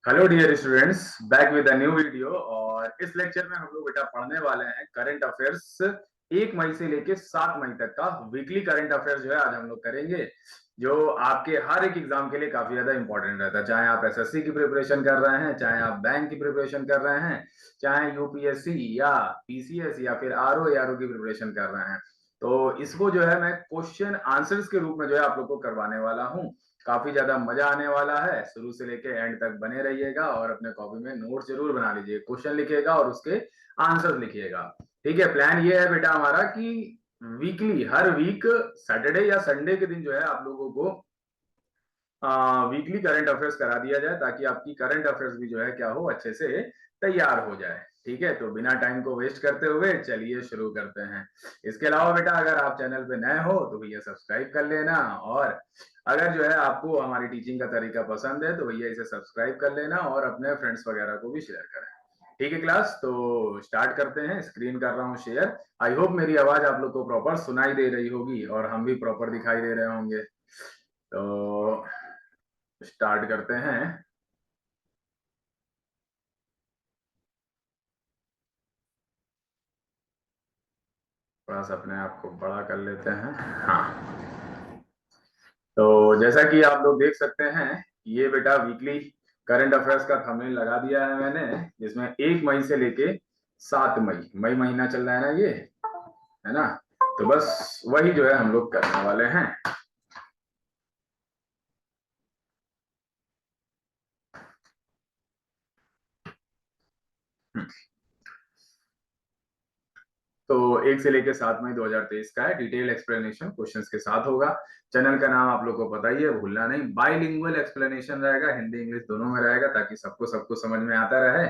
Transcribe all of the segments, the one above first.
Hello dear students, back with a new video. और इस lecture में हम लोग बेटा पढ़ने वाले हैं करंट अफेयर्स 1 मई से लेके 7 मई तक का वीकली करंट अफेयर्स जो है आज हम लोग करेंगे, जो आपके हर एक एग्जाम के लिए काफी ज्यादा इंपॉर्टेंट रहता है। चाहे आप एसएससी की प्रिपरेशन कर रहे हैं, चाहे आप बैंक की प्रिपरेशन कर रहे हैं, चाहे यूपीएससी या पीसीएस या फिर आरओ एआरओ की प्रिपरेशन कर रहे हैं, तो इसको जो है मैं क्वेश्चन आंसर्स के रूप में जो है आप लोग को करवाने वाला हूँ। काफी ज्यादा मजा आने वाला है, शुरू से लेके एंड तक बने रहिएगा और अपने कॉपी में नोट जरूर बना लीजिए। क्वेश्चन लिखिएगा और उसके आंसर लिखिएगा। ठीक है, प्लान ये है बेटा हमारा कि वीकली हर वीक सैटरडे या संडे के दिन जो है आप लोगों को वीकली करंट अफेयर्स करा दिया जाए, ताकि आपकी करंट अफेयर्स भी जो है क्या हो, अच्छे से तैयार हो जाए। ठीक है, तो बिना टाइम को वेस्ट करते हुए चलिए शुरू करते हैं। इसके अलावा बेटा अगर आप चैनल पे नए हो तो भैया सब्सक्राइब कर लेना, और अगर जो है आपको हमारी टीचिंग का तरीका पसंद है तो भैया इसे सब्सक्राइब कर लेना और अपने फ्रेंड्स वगैरह को भी शेयर करें। ठीक है क्लास, तो स्टार्ट करते हैं। स्क्रीन कर रहा हूँ शेयर। आई होप मेरी आवाज आप लोग को प्रॉपर सुनाई दे रही होगी और हम भी प्रॉपर दिखाई दे रहे होंगे। तो स्टार्ट करते हैं। थोड़ा सा अपने आप को बड़ा कर लेते हैं। हाँ, तो जैसा कि आप लोग देख सकते हैं, ये बेटा वीकली करंट अफेयर्स का थंबनेल लगा दिया है मैंने, जिसमें 1 मई से लेके 7 मई, मई महीना चल रहा है ना ये, है ना। तो बस वही जो है हम लोग करने वाले हैं। तो 1 से लेके 7 मई 2023 का है। डिटेल एक्सप्लेनेशन क्वेश्चंस के साथ होगा। चैनल का नाम आप लोग को पता ही है, भूलना नहीं। बाइलिंगुअल एक्सप्लेनेशन रहेगा, हिंदी इंग्लिश दोनों में रहेगा, ताकि सबको सबको समझ में आता रहे।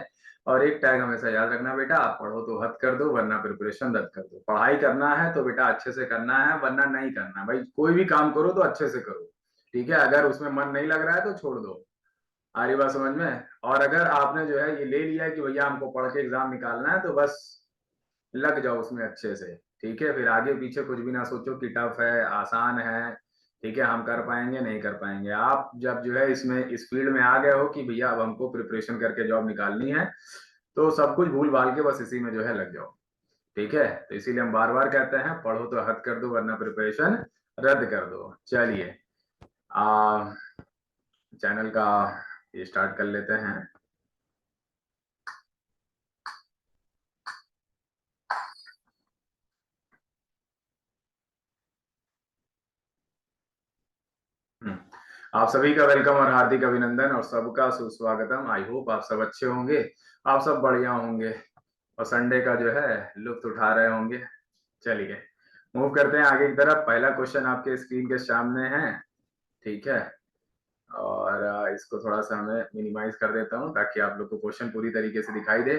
और एक टैग हमेशा याद रखना बेटा, आप पढ़ो तो हद कर दो वरना प्रिपरेशन रद्द कर दो। पढ़ाई करना है तो बेटा अच्छे से करना है, वरना नहीं करना। भाई कोई भी काम करो तो अच्छे से करो। ठीक है, अगर उसमें मन नहीं लग रहा है तो छोड़ दो। आ रही बात समझ में? और अगर आपने जो है ये ले लिया कि भैया हमको पढ़ के एग्जाम निकालना है, तो बस लग जाओ उसमें अच्छे से। ठीक है, फिर आगे पीछे कुछ भी ना सोचो कि टफ है आसान है। ठीक है, हम कर पाएंगे नहीं कर पाएंगे। आप जब जो है इसमें इस फील्ड में आ गए हो कि भैया अब हमको प्रिपरेशन करके जॉब निकालनी है, तो सब कुछ भूल भाल के बस इसी में जो है लग जाओ। ठीक है, तो इसीलिए हम बार बार कहते हैं पढ़ो तो हद कर दो वरना प्रिपरेशन रद्द कर दो। चलिए, चैनल का ये स्टार्ट कर लेते हैं। हम्म, आप सभी का वेलकम और हार्दिक अभिनंदन और सबका सुस्वागतम। आई होप आप सब अच्छे होंगे, आप सब बढ़िया होंगे और संडे का जो है लुत्फ उठा रहे होंगे। चलिए मूव करते हैं आगे की तरफ। पहला क्वेश्चन आपके स्क्रीन के सामने है। ठीक है, और इसको थोड़ा सा मैं मिनिमाइज कर देता हूं ताकि आप लोग को क्वेश्चन पूरी तरीके से दिखाई दे।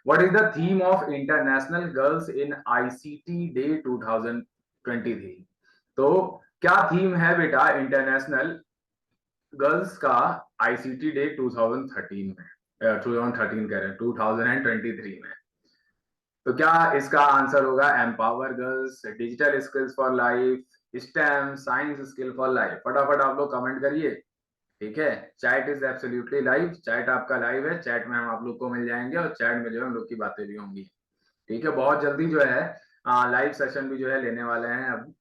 What is the theme of international girls in ICT day 2023? तो क्या थीम है बेटा इंटरनेशनल गर्ल्स का आईसीटी डे 2013 में, 2013 कह रहे हैं 2023 में? तो क्या इसका आंसर होगा empower girls, digital skills for life, stem, science skill for life? फटाफट आप लोग कमेंट करिए। ठीक है, chat is absolutely live. Chat आपका लाइव है, चैट में हम आप लोग को मिल जाएंगे और चैट में जो है हम लोग की बातें भी होंगी। ठीक है, बहुत जल्दी जो है लाइव सेशन भी जो है लेने वाले हैं। अब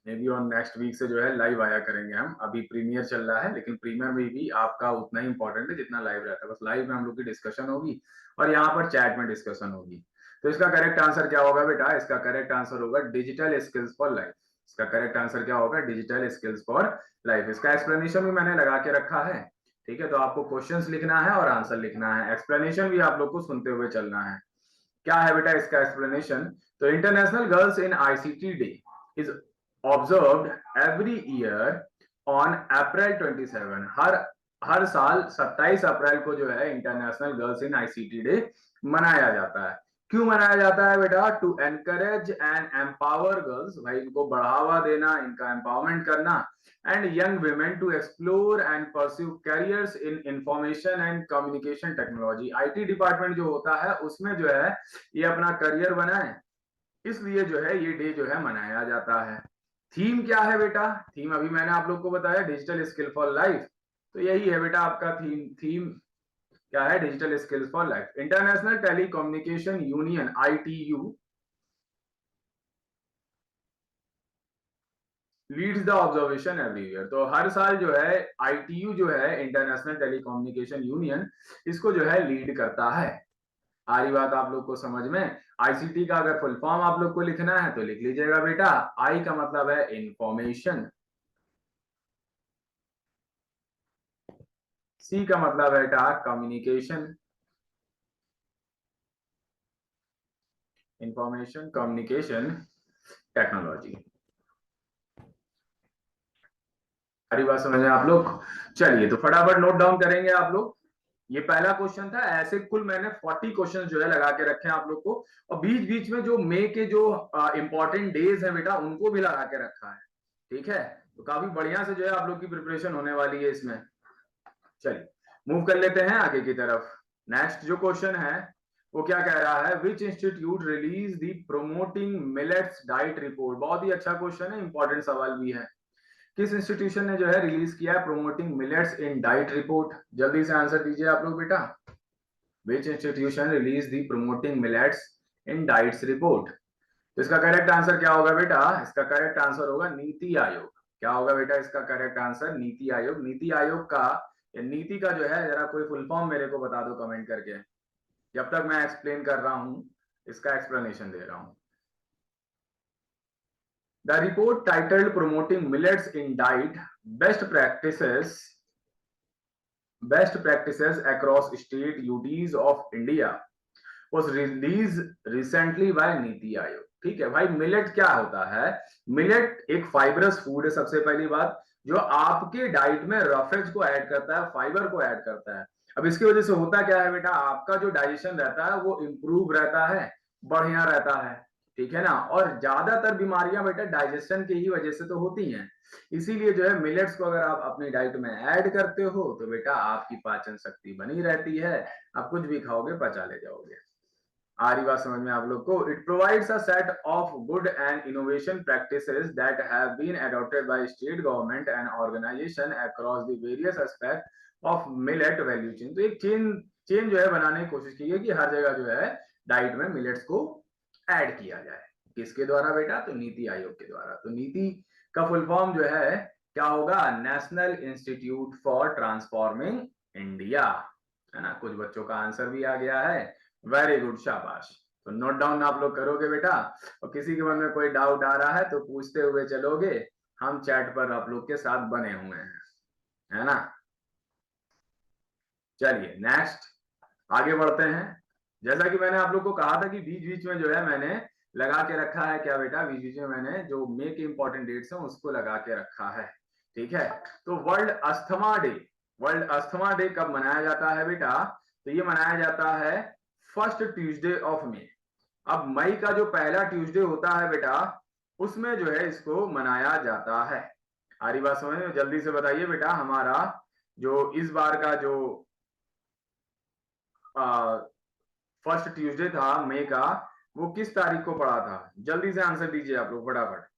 maybe on next week से जो है लाइव आया करेंगे हम। अभी प्रीमियर चल रहा है, लेकिन प्रीमियर में भी आपका उतना ही इंपॉर्टेंट है जितना लाइव रहता है। बस लाइव में हम लोग की डिस्कशन होगी और यहाँ पर चैट में डिस्कशन होगी। तो इसका करेक्ट आंसर क्या होगा बेटा? इसका करेक्ट आंसर होगा डिजिटल स्किल्स फॉर लाइफ। इसका करेक्ट आंसर क्या होगा? Digital skills for life. इसका एक्सप्लेनेशन भी मैंने लगा के रखा है। ठीक है, तो आपको क्वेश्चंस लिखना है और आंसर लिखना है। एक्सप्लेनेशन भी आप लोग को सुनते हुए चलना है। क्या है बेटा इसका एक्सप्लेनेशन? तो international girls in ICT day is observed every year on April 27। हर साल 27 अप्रैल को जो है international girls in ICT day मनाया जाता है। क्यों मनाया जाता है बेटा? To encourage and empower girls, भाई इनको बढ़ावा देना, इनका एम्पावरमेंट करना, and young women to explore and pursue careers in information and communication technology। IT department जो होता है उसमें जो है ये अपना करियर बनाए, इसलिए जो है ये डे जो है मनाया जाता है। थीम क्या है बेटा? थीम अभी मैंने आप लोग को बताया, डिजिटल स्किल फॉर लाइफ। तो यही है बेटा आपका थीम। क्या है? Digital skills for life. International telecommunication union ITU leads the observation every year. तो हर साल जो है ITU जो है, इंटरनेशनल टेलीकम्युनिकेशन यूनियन, इसको जो है लीड करता है। आ रही बात आप लोग को समझ में? ICT का अगर फुल फॉर्म आप लोग को लिखना है तो लिख लीजिएगा बेटा। आई का मतलब है इंफॉर्मेशन, C का मतलब है बेटा कम्युनिकेशन, इंफॉर्मेशन कम्युनिकेशन टेक्नोलॉजी। सारी बात समझ में आप लोग? चलिए तो फटाफट नोट डाउन करेंगे आप लोग। ये पहला क्वेश्चन था। ऐसे कुल मैंने 40 क्वेश्चन जो है लगा के रखे हैं आप लोग को, और बीच बीच में जो मई के जो इंपॉर्टेंट डेज है बेटा उनको भी लगा के रखा है। ठीक है, तो काफी बढ़िया से जो है आप लोग की प्रिपरेशन होने वाली है इसमें। चलिए मूव कर लेते हैं आगे की तरफ। नेक्स्ट जो क्वेश्चन है वो क्या कह रहा है? Which institute release the promoting millets diet report. बहुत ही अच्छा क्वेश्चन है, इंपॉर्टेंट सवाल भी है। किस इंस्टीट्यूशन ने जो है रिलीज किया है promoting millets in diet report? जल्दी से आंसर दीजिए आप लोग बेटा। विच इंस्टीट्यूशन रिलीज दी प्रोमोटिंग मिलेट्स इन डाइट्स रिपोर्ट? तो इसका करेक्ट आंसर क्या होगा बेटा? इसका करेक्ट आंसर होगा नीति आयोग। क्या होगा बेटा इसका करेक्ट आंसर? नीति आयोग। नीति आयोग का या नीति का जो है जरा कोई फुल फॉर्म मेरे को बता दो कमेंट करके, जब तक मैं एक्सप्लेन कर रहा हूं, इसका एक्सप्लेनेशन दे रहा हूं। The report titled Promoting Millets in Diet Best Practices Across State UTs of India was released recently by NITI Aayog. ठीक है भाई, मिलेट क्या होता है? मिलेट एक फाइबरस फूड है सबसे पहली बात, जो आपके डाइट में रफेज को ऐड करता है, फाइबर को ऐड करता है। अब इसकी वजह से होता क्या है बेटा, आपका जो डाइजेशन रहता है वो इंप्रूव रहता है, बढ़िया रहता है। ठीक है ना? और ज्यादातर बीमारियां बेटा डाइजेशन की ही वजह से तो होती हैं। इसीलिए जो है मिलेट्स को अगर आप अपनी डाइट में ऐड करते हो तो बेटा आपकी पाचन शक्ति बनी रहती है, आप कुछ भी खाओगे पचा ले जाओगे। आ रही बात समझ में आप लोग को? It provides a set of good and innovation practices that have been adopted by state government and organisation across the various aspect of millet value chain. तो एक चेन चेन जो है बनाने की कोशिश की है कि हर जगह जो है डाइट में मिलेट्स को ऐड किया जाए। किसके द्वारा बेटा? तो नीति आयोग के द्वारा। तो नीति का फुल फॉर्म जो है क्या होगा? National institute for transforming India. है ना? कुछ बच्चों का आंसर भी आ गया है, वेरी गुड, शाबाश। तो नोट डाउन आप लोग करोगे बेटा, और किसी के मन में कोई डाउट आ रहा है तो पूछते हुए चलोगे, हम चैट पर आप लोग के साथ बने हुए हैं, है ना? चलिए नेक्स्ट आगे बढ़ते हैं। जैसा कि मैंने आप लोग को कहा था कि बीच बीच में जो है मैंने लगा के रखा है, क्या बेटा? बीच बीच में मैंने जो मे के इंपॉर्टेंट डेट्स हैं उसको लगा के रखा है। ठीक है, तो world asthma day, world asthma day कब मनाया जाता है बेटा? तो ये मनाया जाता है फर्स्ट ट्यूसडे ऑफ मे। अब मई का जो पहला ट्यूसडे होता है बेटा, उसमें जो है इसको मनाया जाता है। आ रही बात समझ में? जल्दी से बताइए बेटा, हमारा जो इस बार का जो फर्स्ट ट्यूसडे था मई का, वो किस तारीख को पड़ा था? जल्दी से आंसर दीजिए आप लोग फटाफट।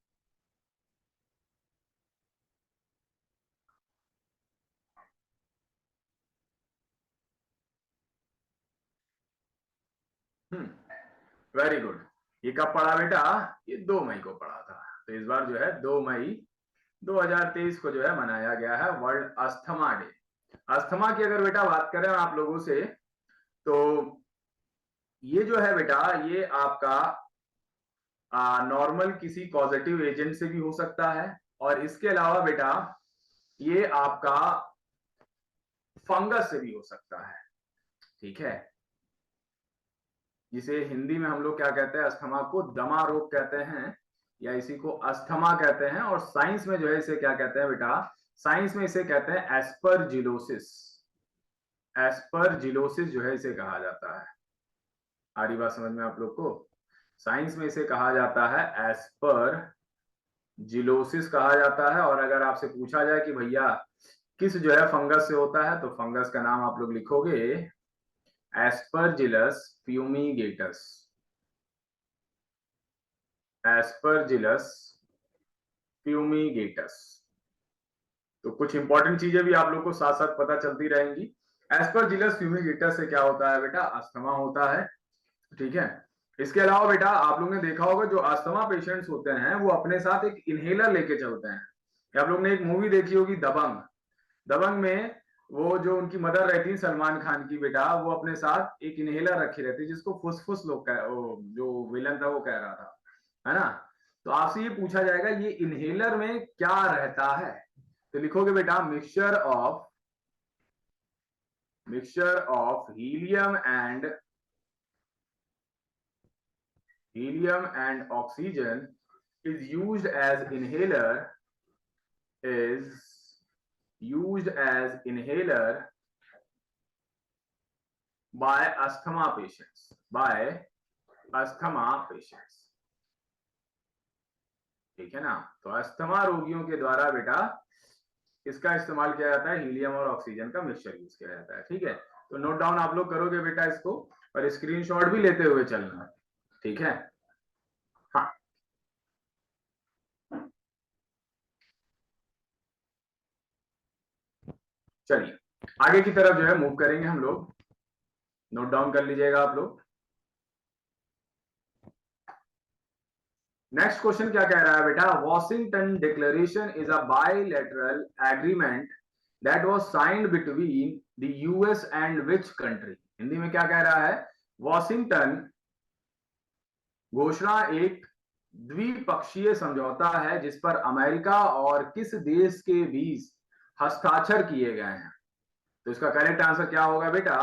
Very good. ये कब पड़ा बेटा? ये 2 मई को पड़ा था। तो इस बार जो है 2 मई 2023 को जो है मनाया गया है वर्ल्ड अस्थमा डे। अस्थमा की अगर बेटा बात करें आप लोगों से, तो ये जो है बेटा ये आपका नॉर्मल किसी पॉजिटिव एजेंट से भी हो सकता है, और इसके अलावा बेटा ये आपका फंगस से भी हो सकता है। ठीक है, जिसे हिंदी में हम लोग क्या कहते हैं? अस्थमा को दमा रोग कहते हैं, या इसी को अस्थमा कहते हैं। और साइंस में जो है इसे क्या कहते हैं बेटा? साइंस में इसे कहते हैं एस्परजिलोसिस। एस्परजिलोसिस जो है इसे कहा जाता है। आ रही बात समझ में आप लोग को? साइंस में इसे कहा जाता है एस्परजिलोसिस कहा जाता है। और अगर आपसे पूछा जाए कि भैया किस जो है फंगस से होता है, तो फंगस का नाम आप लोग लिखोगे एस्परजिलस फ्यूमिगेटस। Aspergillus fumigatus. तो कुछ इंपॉर्टेंट चीजें भी आप लोग को साथ साथ पता चलती रहेंगी। एस्परजिलस फ्यूमिगेटस से क्या होता है बेटा, अस्थमा होता है। ठीक है, इसके अलावा बेटा आप लोग ने देखा होगा जो अस्थमा पेशेंट्स होते हैं वो अपने साथ एक इनहेलर लेके चलते हैं। आप लोग ने एक मूवी देखी होगी दबंग, दबंग में वो जो उनकी मदर रहती है सलमान खान की बेटा, वो अपने साथ एक इनहेलर रखी रहती है जिसको फुसफुस लोग कह, जो विलन था वो कह रहा था, है ना। तो आपसे ये पूछा जाएगा ये इनहेलर में क्या रहता है, तो लिखोगे बेटा mixture of helium and oxygen is is used as inhaler by asthma patients, ठीक है ना। तो अस्थमा रोगियों के द्वारा बेटा इसका इस्तेमाल किया जाता है, हीलियम और ऑक्सीजन का मिक्सचर यूज किया जाता है। ठीक है, तो नोट डाउन आप लोग करोगे बेटा इसको, और स्क्रीनशॉट भी लेते हुए चलना, ठीक है। हाँ, चलिए आगे की तरफ जो है मूव करेंगे हम लोग, नोट डाउन कर लीजिएगा आप लोग। नेक्स्ट क्वेश्चन क्या कह रहा है बेटा, Washington declaration is a bilateral agreement that was signed between the US and which country. Hindi में क्या कह रहा है, वॉशिंगटन घोषणा एक द्विपक्षीय समझौता है जिस पर अमेरिका और किस देश के बीच हस्ताक्षर किए गए हैं। तो इसका करेक्ट आंसर क्या होगा बेटा,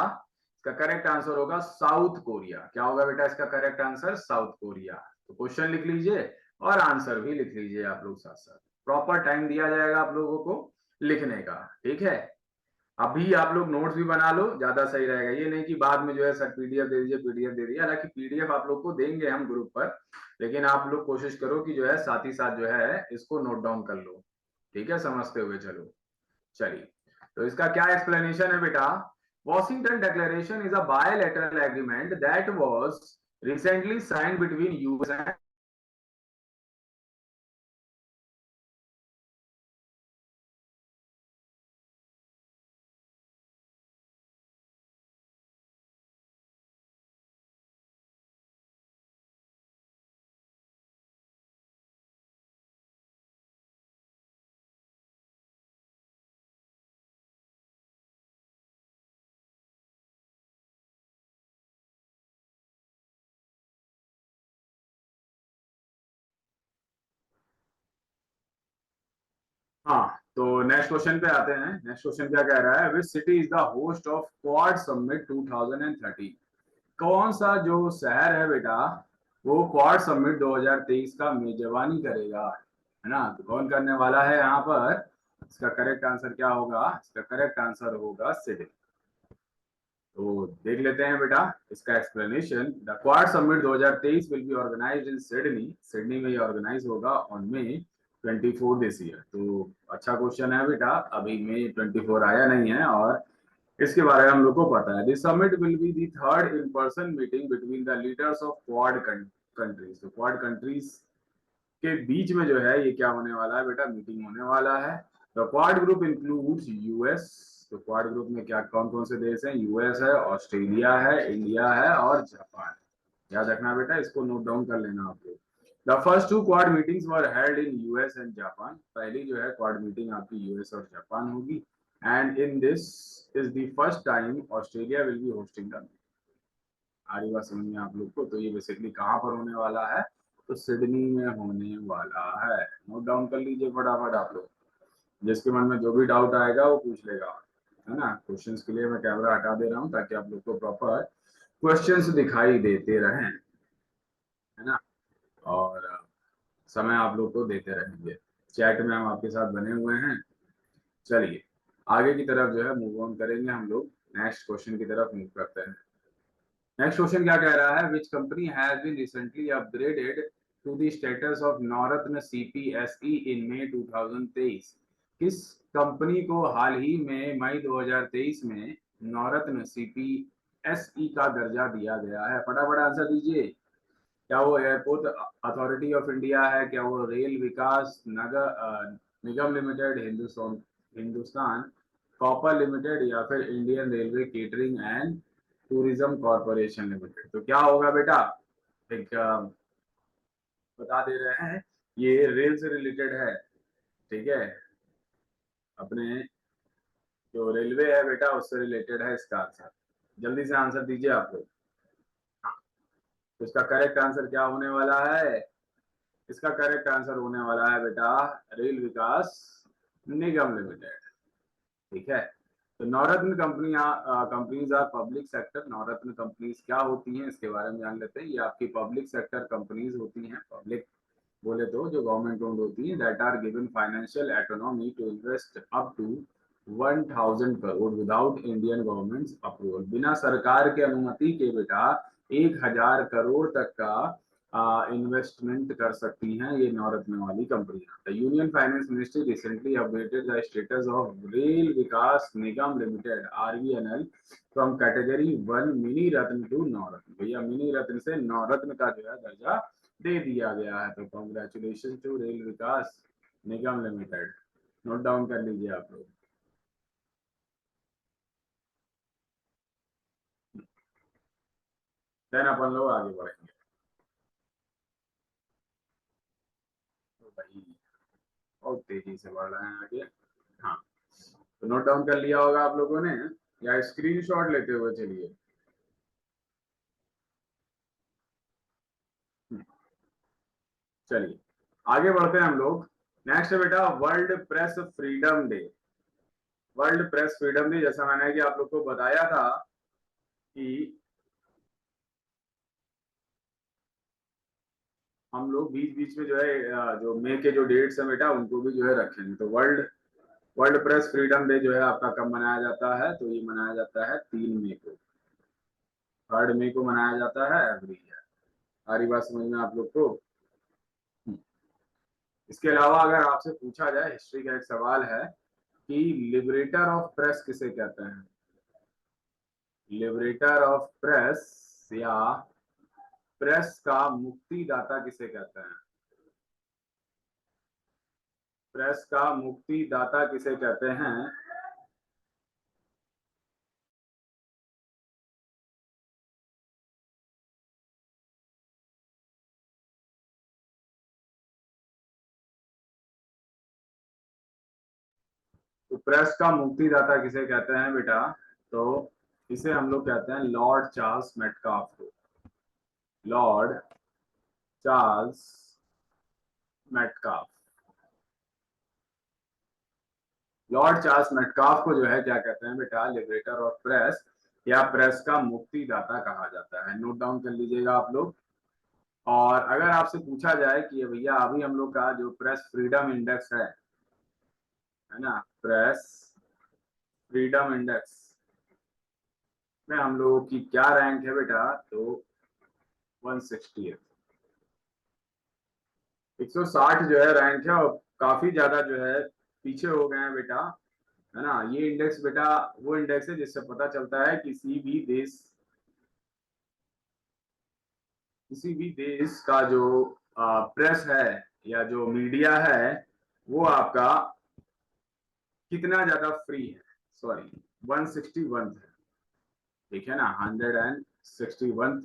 इसका करेक्ट आंसर होगा साउथ कोरिया। क्या होगा बेटा इसका करेक्ट आंसर, साउथ कोरिया। तो क्वेश्चन लिख लीजिए और आंसर भी लिख लीजिए आप लोग साथ साथ, प्रॉपर टाइम दिया जाएगा आप लोगों को लिखने का, ठीक है। अभी आप लोग नोट्स भी बना लो, ज्यादा सही रहेगा। ये नहीं कि बाद में जो है सर पीडीएफ दे दीजिए, पीडीएफ दे दीजिए। हालांकि पीडीएफ आप लोग को देंगे हम ग्रुप पर, लेकिन आप लोग कोशिश करो कि जो है साथ ही साथ जो है इसको नोट डाउन कर लो, ठीक है, समझते हुए चलो। चलिए, तो इसका क्या एक्सप्लेनेशन है बेटा, Washington declaration is a bilateral agreement that was recently signed between US and. हाँ, तो नेक्स्ट क्वेश्चन पे आते हैं। नेक्स्ट क्वेश्चन क्या कह रहा है, which city is the host of quad summit 2013। कौन सा जो शहर है बेटा वो क्वाड समिट 2023 का मेजबानी करेगा, है ना। तो कौन करने वाला है यहाँ पर, इसका करेक्ट आंसर क्या होगा, इसका करेक्ट आंसर होगा सिडनी। तो देख लेते हैं बेटा इसका explanation. The quad summit 2023 will be organised in Sydney. Sydney में ये ऑर्गेनाइज होगा ऑन May 24 दिस ईयर। तो अच्छा क्वेश्चन है बेटा, अभी May 24 आया नहीं है और इसके बारे में हम लोग को पता है। This summit will be the third in person meeting between the leaders of quad countries. तो क्वाड कंट्रीज के बीच में जो है ये क्या होने वाला है बेटा, मीटिंग होने वाला है। The quad group includes US. तो क्वाड ग्रुप में क्या कौन कौन से देश हैं, यूएस है, ऑस्ट्रेलिया है, इंडिया है और जापान। याद रखना बेटा, इसको नोट डाउन कर लेना आप लोग। The first two quad meetings were held in US and Japan. पहली जो है क्वाड मीटिंग आपकी यूएस और जापान होगी। And in this is the first time Australia will be hosting the. आ रही बात समझ में आप लोग को। तो ये बेसिकली कहाँ पर होने वाला है, तो सिडनी में होने वाला है। नोट डाउन कर लीजिए फटाफट आप लोग, जिसके मन में जो भी डाउट आएगा वो पूछ लेगा, है ना। क्वेश्चंस के लिए मैं कैमरा हटा दे रहा हूँ ताकि आप लोग को प्रॉपर क्वेश्चंस दिखाई देते रहें, है ना। और समय आप लोग को देते रहेंगे, चैट में हम आपके साथ बने हुए हैं। चलिए आगे की तरफ जो है मूव ऑन करेंगे हम लोग, नेक्स्ट क्वेश्चन की तरफ मूव करते हैं। नेक्स्ट क्वेश्चन क्या कह रहा है, which company has been recently upgraded to the status of Navratna CPSE in May 2023। किस कंपनी को हाल ही में मई 2023 में नवरत्न सीपीएसई का दर्जा दिया गया है? फटाफट आंसर दीजिए। क्या वो एयरपोर्ट अथॉरिटी ऑफ इंडिया है, क्या वो रेल विकास नगर निगम लिमिटेड, हिंदुस्तान कॉपर लिमिटेड या फिर Indian railway catering and tourism corporation limited. तो क्या होगा बेटा, एक बता दे रहे हैं, ये रेल से रिलेटेड है, ठीक है, अपने जो रेलवे है बेटा उससे रिलेटेड है इसका आंसर। जल्दी से आंसर दीजिए आप लोग। हाँ, तो इसका करेक्ट आंसर क्या होने वाला है? इसका करेक्ट आंसर होने वाला है बेटा रेल विकास निगम लिमिटेड, ठीक है। तो Navratna companies are public sector. Navratna companies क्या होती हैं इसके बारे में जान लेते हैं। ये आपकी पब्लिक सेक्टर कंपनीज होती हैं। पब्लिक बोले तो जो गवर्नमेंट ओन्ड होती है, that are given financial autonomy to invest up to 1000 crore without Indian government approval. बिना सरकार के अनुमति के बेटा 1000 करोड़ तक का इन्वेस्टमेंट कर सकती हैं ये नवरत्न वाली कंपनियां। The union finance ministry recently updated the status of Rail Vikas Nigam limited RVNL from category 1 mini Ratna to Navratna. भैया मिनी रत्न से नवरत्न का जो है दर्जा दे दिया गया है। तो congratulation to Rail Vikas Nigam Limited. Note down कर लीजिए आप लोग। देन अपन लोग आगे बढ़ेंगे। तो भाई बहुत तेजी से बढ़ रहे हैं आगे। हाँ, तो नोट डाउन कर लिया होगा आप लोगों ने, या स्क्रीनशॉट लेते हुए चलिए। चलिए आगे बढ़ते हैं हम लोग। नेक्स्ट है बेटा world press freedom day. World press freedom day, जैसा मैंने कि आप लोग को बताया था कि हम लोग बीच बीच में जो है जो मई के जो डेट्स है बेटा उनको भी जो है रखेंगे। तो world world press freedom day जो है आपका कब मनाया जाता है? तो ये मनाया जाता है 3 मई को। 3 मई को मनाया जाता है एवरी ईयर। सारी बात समझ में आप लोग को? इसके अलावा अगर आपसे पूछा जाए, हिस्ट्री का एक सवाल है कि लिबरेटर ऑफ प्रेस किसे कहते हैं? लिबरेटर ऑफ प्रेस या प्रेस का मुक्तिदाता किसे कहते हैं? प्रेस का मुक्तिदाता किसे कहते हैं? तो प्रेस का मुक्तिदाता किसे कहते हैं बेटा? तो इसे हम लोग कहते हैं लॉर्ड चार्ल्स मेटकाफ को। Lord Charles Metcalfe. Lord Charles Metcalfe को जो है क्या कहते हैं बेटा? लिबरेटर ऑफ प्रेस या प्रेस का मुक्तिदाता कहा जाता है। नोट डाउन कर लीजिएगा आप लोग। और अगर आपसे पूछा जाए कि भैया अभी हम लोग का जो प्रेस फ्रीडम इंडेक्स है ना, प्रेस फ्रीडम इंडेक्स में हम लोगों की क्या रैंक है बेटा? तो 160, 160 जो है रैंक है, और काफी ज्यादा जो है पीछे हो गए हैं बेटा, है ना। ये इंडेक्स बेटा वो इंडेक्स है जिससे पता चलता है किसी भी देश का जो प्रेस है या जो मीडिया है वो आपका कितना ज्यादा फ्री है। सॉरी, 161 है, ठीक है ना, 161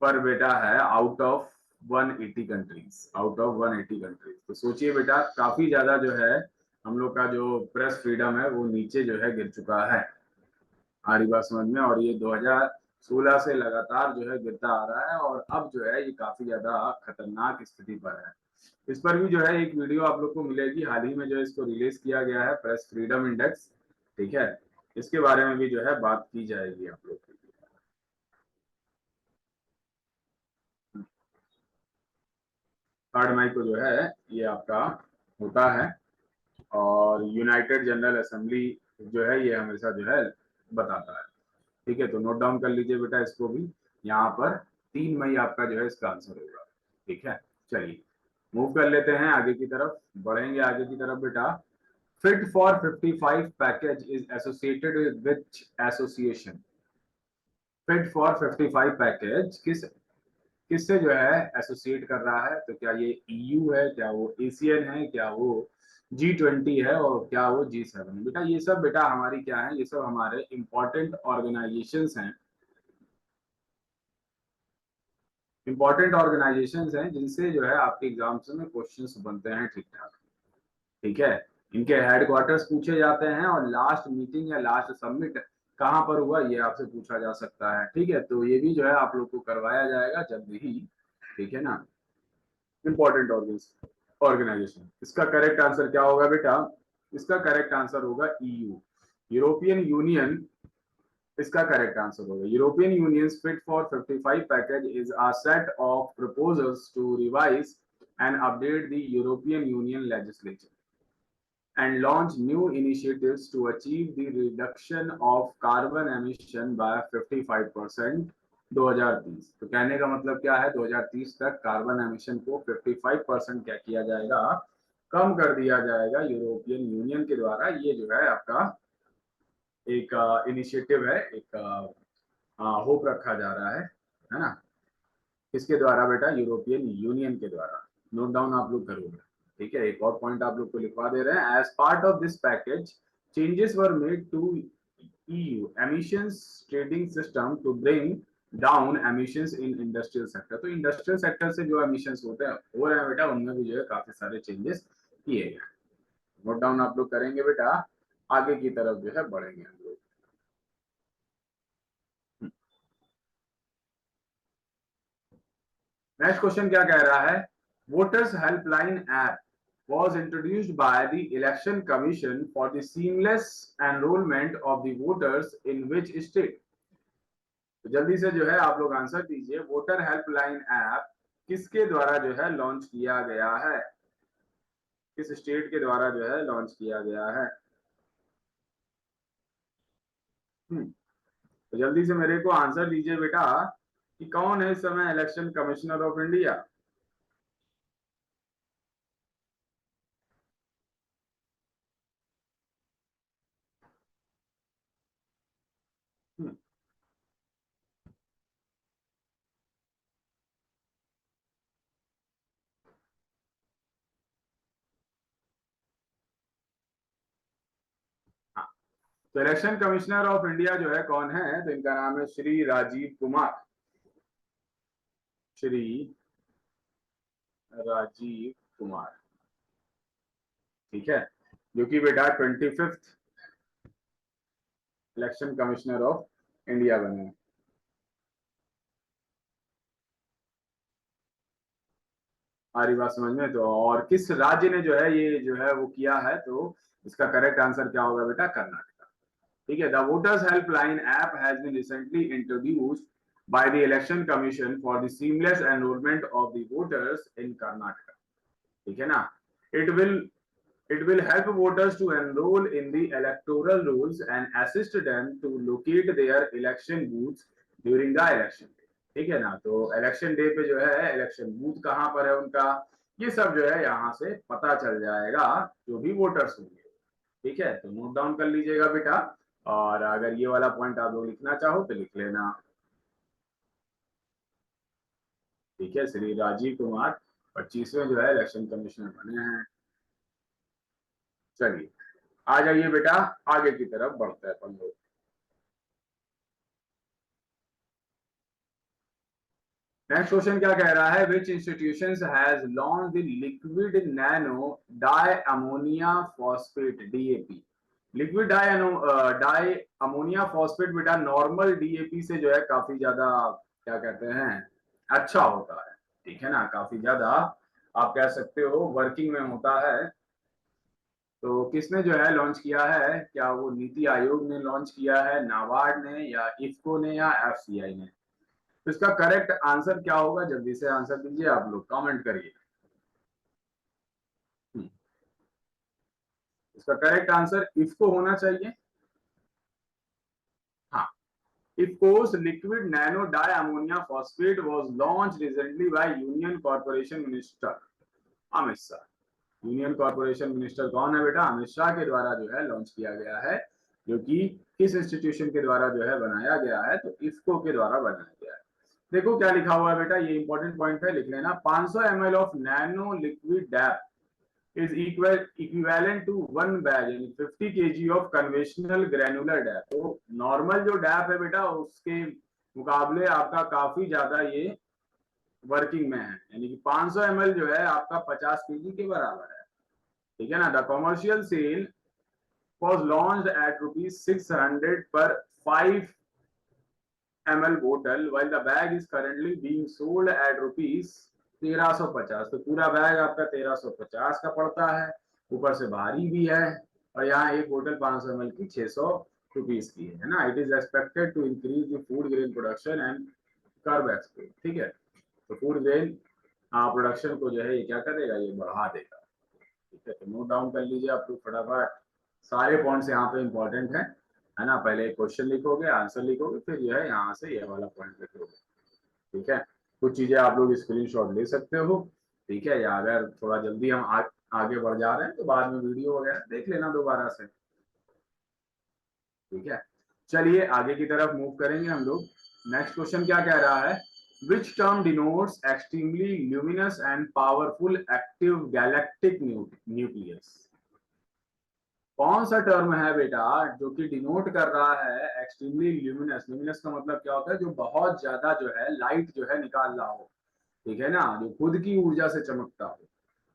पर बेटा है out of 180 countries. Out of 180 countries. तो सोचिए बेटा काफी ज्यादा जो है हम लोग का जो प्रेस फ्रीडम है वो नीचे जो है गिर चुका है। आ रही बात समझ में? और ये 2016 से लगातार जो है गिरता आ रहा है, और अब जो है ये काफी ज्यादा खतरनाक स्थिति पर है। इस पर भी जो है एक वीडियो आप लोग को मिलेगी, हाल ही में जो इसको रिलीज किया गया है, प्रेस फ्रीडम इंडेक्स, ठीक है। इसके बारे में भी जो है बात की जाएगी आप लोग की। 3 मई को जो है ये आपका होता है, और यूनाइटेड जनरल असेंबली जो है ये हमेशा जो है बताता है, ठीक है। तो नोट डाउन कर लीजिए बेटा इसको भी। यहाँ पर 3 मई आपका जो है इसका आंसर होगा, ठीक है। चलिए मूव कर लेते हैं आगे की तरफ, बढ़ेंगे आगे की तरफ बेटा। Fit for 55 package is associated with which association? Fit for 55 package किससे जो है एसोसिएट कर रहा है? तो क्या ये ईयू है, क्या वो एशियन है, क्या वो G20 है और क्या वो G7। बेटा ये सब बेटा हमारी क्या है, ये सब हमारे इंपॉर्टेंट ऑर्गेनाइजेशंस हैं, इंपॉर्टेंट ऑर्गेनाइजेशंस हैं जिनसे जो है आपके एग्जाम्स में क्वेश्चंस बनते हैं ठीक ठाक। ठीक है, इनके हेडक्वार्टर्स पूछे जाते हैं और लास्ट मीटिंग या लास्ट सबमिट कहाँ पर हुआ ये आपसे पूछा जा सकता है। ठीक है, तो ये भी जो है आप लोग को करवाया जाएगा जल्द ही। ठीक है ना, इंपॉर्टेंट ऑर्गेनाइजेशन। इसका करेक्ट आंसर क्या होगा बेटा, इसका करेक्ट आंसर होगा ईयू, यूरोपियन यूनियन। इसका करेक्ट आंसर होगा European Union fit for 55 package is a set of proposals to revise and update the European Union legislature and launch new initiatives to achieve the reduction of carbon emission by 55% 2030। तो कहने का मतलब क्या है, 2030 तक carbon emission को 55% क्या किया जाएगा, कम कर दिया जाएगा यूरोपियन यूनियन के द्वारा। ये जो है आपका एक इनिशिएटिव है, एक होप रखा जा रहा है ना। किसके द्वारा बेटा, यूरोपियन यूनियन के द्वारा। नोट डाउन आप लोग करोगे। ठीक है, एक और पॉइंट आप लोग को लिखवा दे रहे हैं। As part of this package changes were made to EU emissions trading system to bring down emissions in industrial sector. तो इंडस्ट्रियल सेक्टर से जो एमिशंस होते हैं हो रहे हैं बेटा, उनमें भी जो है काफी सारे चेंजेस किए गए। नोट डाउन आप लोग करेंगे बेटा, आगे की तरफ जो है बढ़ेंगे हम लोग। नेक्स्ट क्वेश्चन क्या कह रहा है, voters helpline app was introduced by the Election Commission for the seamless enrollment of the voters in which state। तो जल्दी से जो है आप लोग आंसर दीजिए, वोटर हेल्पलाइन ऐप किसके द्वारा जो है लॉन्च किया गया है, किस स्टेट के द्वारा जो है लॉन्च किया गया है। तो जल्दी से मेरे को आंसर दीजिए बेटा कि कौन है इस समय इलेक्शन कमिश्नर ऑफ इंडिया। हाँ, तो इलेक्शन कमिश्नर ऑफ इंडिया जो है कौन है, तो इनका नाम है श्री राजीव कुमार, श्री राजीव कुमार। ठीक है, जो कि बेटा 25th election commissioner of India बने। हमारी बात समझ में, तो और किस राज्य ने जो है ये जो है वो किया है, तो इसका करेक्ट आंसर क्या होगा बेटा, कर्नाटका। ठीक है, the voters helpline app has been recently introduced by the election commission for the seamless enrollment of the voters in Karnataka। ठीक है ना, it will it will help voters to enroll in the electoral rolls and assist them to locate their election booths during the election। ठीक है ना, तो election day पे जो है इलेक्शन बूथ कहाँ पर है उनका, ये सब जो है यहाँ से पता चल जाएगा जो भी वोटर्स होंगे। ठीक है, तो नोट डाउन कर लीजिएगा बेटा, और अगर ये वाला पॉइंट आप लोग लिखना चाहो तो लिख लेना। ठीक है, श्री राजीव कुमार 25वें जो है इलेक्शन कमिश्नर बने हैं। चलिए आ जाइए बेटा, आगे की तरफ बढ़ते हैं अपन लोग। नेक्स्ट क्वेश्चन क्या कह रहा है, which institutions has launch the liquid nano di ammonia phosphate DAP। Liquid di ammonia phosphate बेटा नॉर्मल DAP से जो है काफी ज्यादा क्या कहते हैं अच्छा होता है। ठीक है ना, काफी ज्यादा आप कह सकते हो वर्किंग में होता है। तो किसने जो है लॉन्च किया है, क्या वो नीति आयोग ने लॉन्च किया है, नाबार्ड ने, या इफ्को ने, या FCI ने। तो इसका करेक्ट आंसर क्या होगा, जल्दी से आंसर दीजिए आप लोग, कमेंट करिए। इसका करेक्ट आंसर इफ्को होना चाहिए। हाँ, IFFCO's liquid nano di ammonia phosphate was launched recently by union corporation minister Amit Shah. Union corporation minister कौन है बेटा, अमित शाह के द्वारा जो है लॉन्च किया गया है, जो कि किस इंस्टीट्यूशन के द्वारा जो है बनाया गया है, तो इफ्को के द्वारा बनाया गया है। देखो क्या लिखा हुआ है बेटा, ये इंपॉर्टेंट पॉइंट है, लिख लेना। 500 ml of nano liquid DAP is equivalent to 1 bag यानी 50 KG of conventional granular DAP. तो नॉर्मल जो डैप है बेटा उसके मुकाबले आपका काफी ज्यादा ये वर्किंग में है, यानी कि 500 ml जो है आपका 50 केजी के बराबर है, ठीक है ना। The commercial sale was launched at rupees 600 per 5 ml bottle while the bag is currently being sold at rupees 1350। तो पूरा बैग आपका 1350 का पड़ता है, ऊपर से भारी भी है, और यहाँ एक बोतल 500 ml की 600 रुपीस की है ना। It is expected to increase the food grain production and curb export, ठीक है। तो फूड ग्रेन प्रोडक्शन को जो है ये क्या करेगा, ये बढ़ा देगा, ठीक है। तो नोट डाउन कर लीजिए आप लोग फटाफट, सारे पॉइंट्स यहाँ पे इंपॉर्टेंट है ना। पहले क्वेश्चन लिखोगे, आंसर लिखोगे, फिर जो है यहाँ से ये वाला पॉइंट लिखोगे, ठीक है। कुछ चीजें आप लोग स्क्रीनशॉट ले सकते हो, ठीक है, या अगर थोड़ा जल्दी हम आगे बढ़ जा रहे हैं तो बाद में वीडियो वगैरह देख लेना दोबारा से, ठीक है। चलिए आगे की तरफ मूव करेंगे हम लोग। नेक्स्ट क्वेश्चन क्या कह रहा है, which term denotes extremely luminous and powerful active galactic nucleus. कौन सा टर्म है बेटा जो कि डिनोट कर रहा है एक्सट्रीमली ल्यूमिनस। ल्यूमिनस का मतलब क्या होता है, जो बहुत ज्यादा जो है लाइट जो है निकाल रहा हो, ठीक है ना, जो खुद की ऊर्जा से चमकता हो,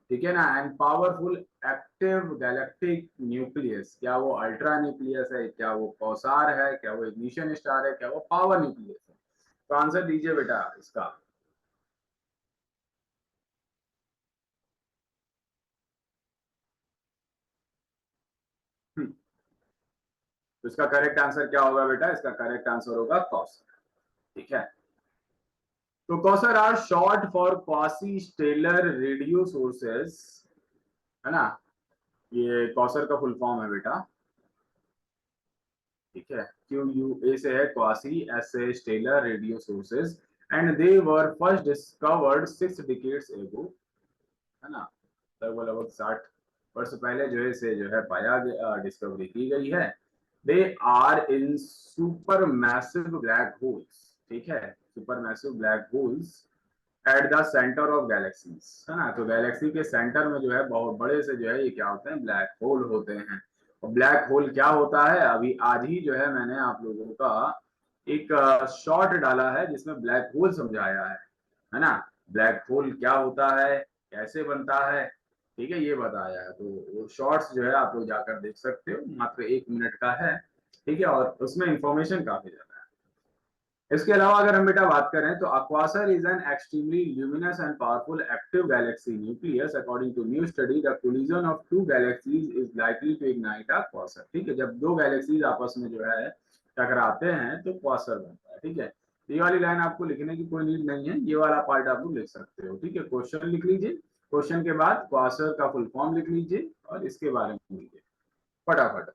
ठीक है ना। And powerful active galactic nucleus, क्या वो अल्ट्रा न्यूक्लियस है, क्या वो पॉसार है, क्या वो इग्निशन स्टार है, क्या वो पावर न्यूक्लियस है। तो आंसर दीजिए बेटा इसका। तो इसका करेक्ट आंसर क्या होगा बेटा, इसका करेक्ट आंसर होगा कॉसर, ठीक है। तो quasar are short for quasi stellar radio sources, है ना। ये कॉसर का फुल फॉर्म है बेटा, ठीक है। क्यू यू ए से है क्वासी, एस से stellar radio sources, and they were first discovered 6 decades एगो, है ना। लगभग लगभग 60 वर्ष पहले जो है इसे जो है पाया गया, डिस्कवरी की गई है। They are in super massive black holes, ठीक है, super massive black holes at the centre of galaxies, है ना। तो गैलेक्सी के सेंटर में जो है बहुत बड़े से जो है ये क्या होते हैं, ब्लैक होल होते हैं। और ब्लैक होल क्या होता है, अभी आज ही जो है मैंने आप लोगों का एक शॉर्ट डाला है जिसमें ब्लैक होल समझाया है ना। ब्लैक होल क्या होता है, कैसे बनता है, ठीक है, ये बताया है। तो वो शॉर्ट्स जो है आप लोग जाकर देख सकते हो, मात्र 1 मिनट का है, ठीक है, और उसमें इंफॉर्मेशन काफी ज्यादा है। इसके अलावा अगर हम बेटा बात करें तो a quasar is an extremely luminous and powerful active galaxy nucleus. According to new study the collision of 2 galaxies is likely to ignite a quasar, ठीक है। जब 2 गैलेक्सीज आपस में जो है टकराते हैं तो क्वासर बनता है, ठीक है। ये वाली लाइन आपको लिखने की कोई नीड नहीं है, ये वाला पार्ट आप लोग लिख सकते हो, ठीक है। क्वेश्चन लिख लीजिए, क्वेश्चन के बाद क्वासर का फुल फॉर्म लिख लीजिए और इसके बारे में लिखिए फटाफट।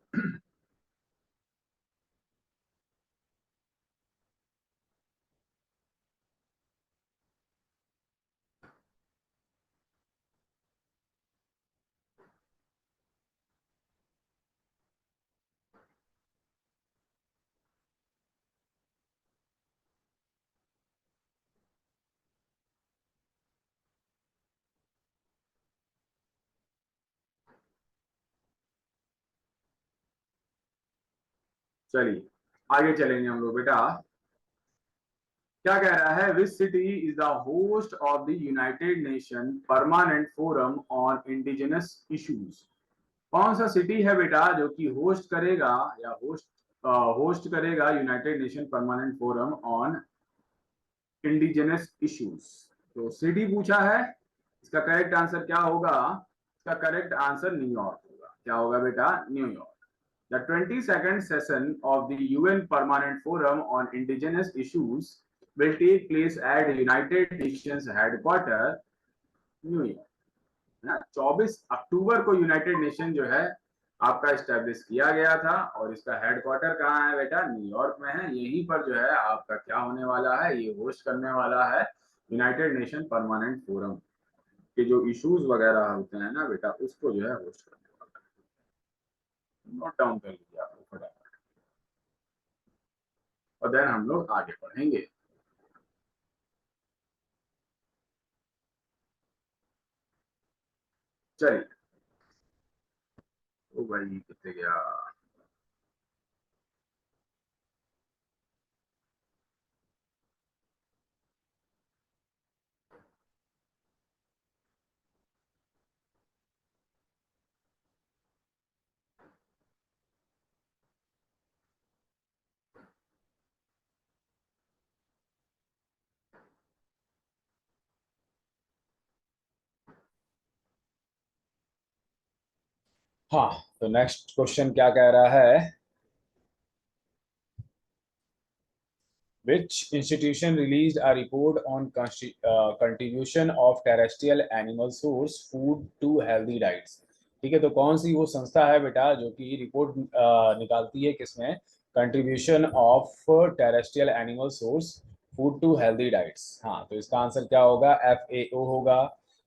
चलिए आगे चलेंगे हम लोग बेटा। क्या कह रहा है, which city is the host of the United nation permanent forum on indigenous issues. कौन सा सिटी है बेटा जो कि होस्ट करेगा या होस्ट करेगा United nation permanent forum on indigenous issues. तो सिटी पूछा है, इसका करेक्ट आंसर क्या होगा, इसका करेक्ट आंसर न्यूयॉर्क होगा। क्या होगा बेटा, New York. The 22nd session of the UN Permanent Forum on Indigenous Issues will take place at United Nations Headquarters, New York, है ना। 24 अक्टूबर को यूनाइटेड नेशन जो है आपका स्टैब्लिश किया गया था, और इसका हेडक्वार्टर कहाँ है बेटा, न्यूयॉर्क में है। यहीं पर जो है आपका क्या होने वाला है, ये होस्ट करने वाला है यूनाइटेड नेशन परमानेंट फोरम के जो इश्यूज वगैरह होते हैं ना बेटा, उसको जो है होस्ट करने वाला है। नोट डाउन कर लीजिए आप लोग फटाफट, और देन हम लोग आगे बढ़ेंगे। चलिए ओ भाई कितने गया। हाँ, तो नेक्स्ट क्वेश्चन क्या कह रहा है? Which institution released a report on contribution of terrestrial animal source food to healthy diets? ठीक है, तो कौन सी वो संस्था है बेटा जो कि रिपोर्ट निकालती है किसमें? Contribution of terrestrial animal source food to healthy diets. हाँ, तो इसका आंसर क्या होगा? FAO होगा,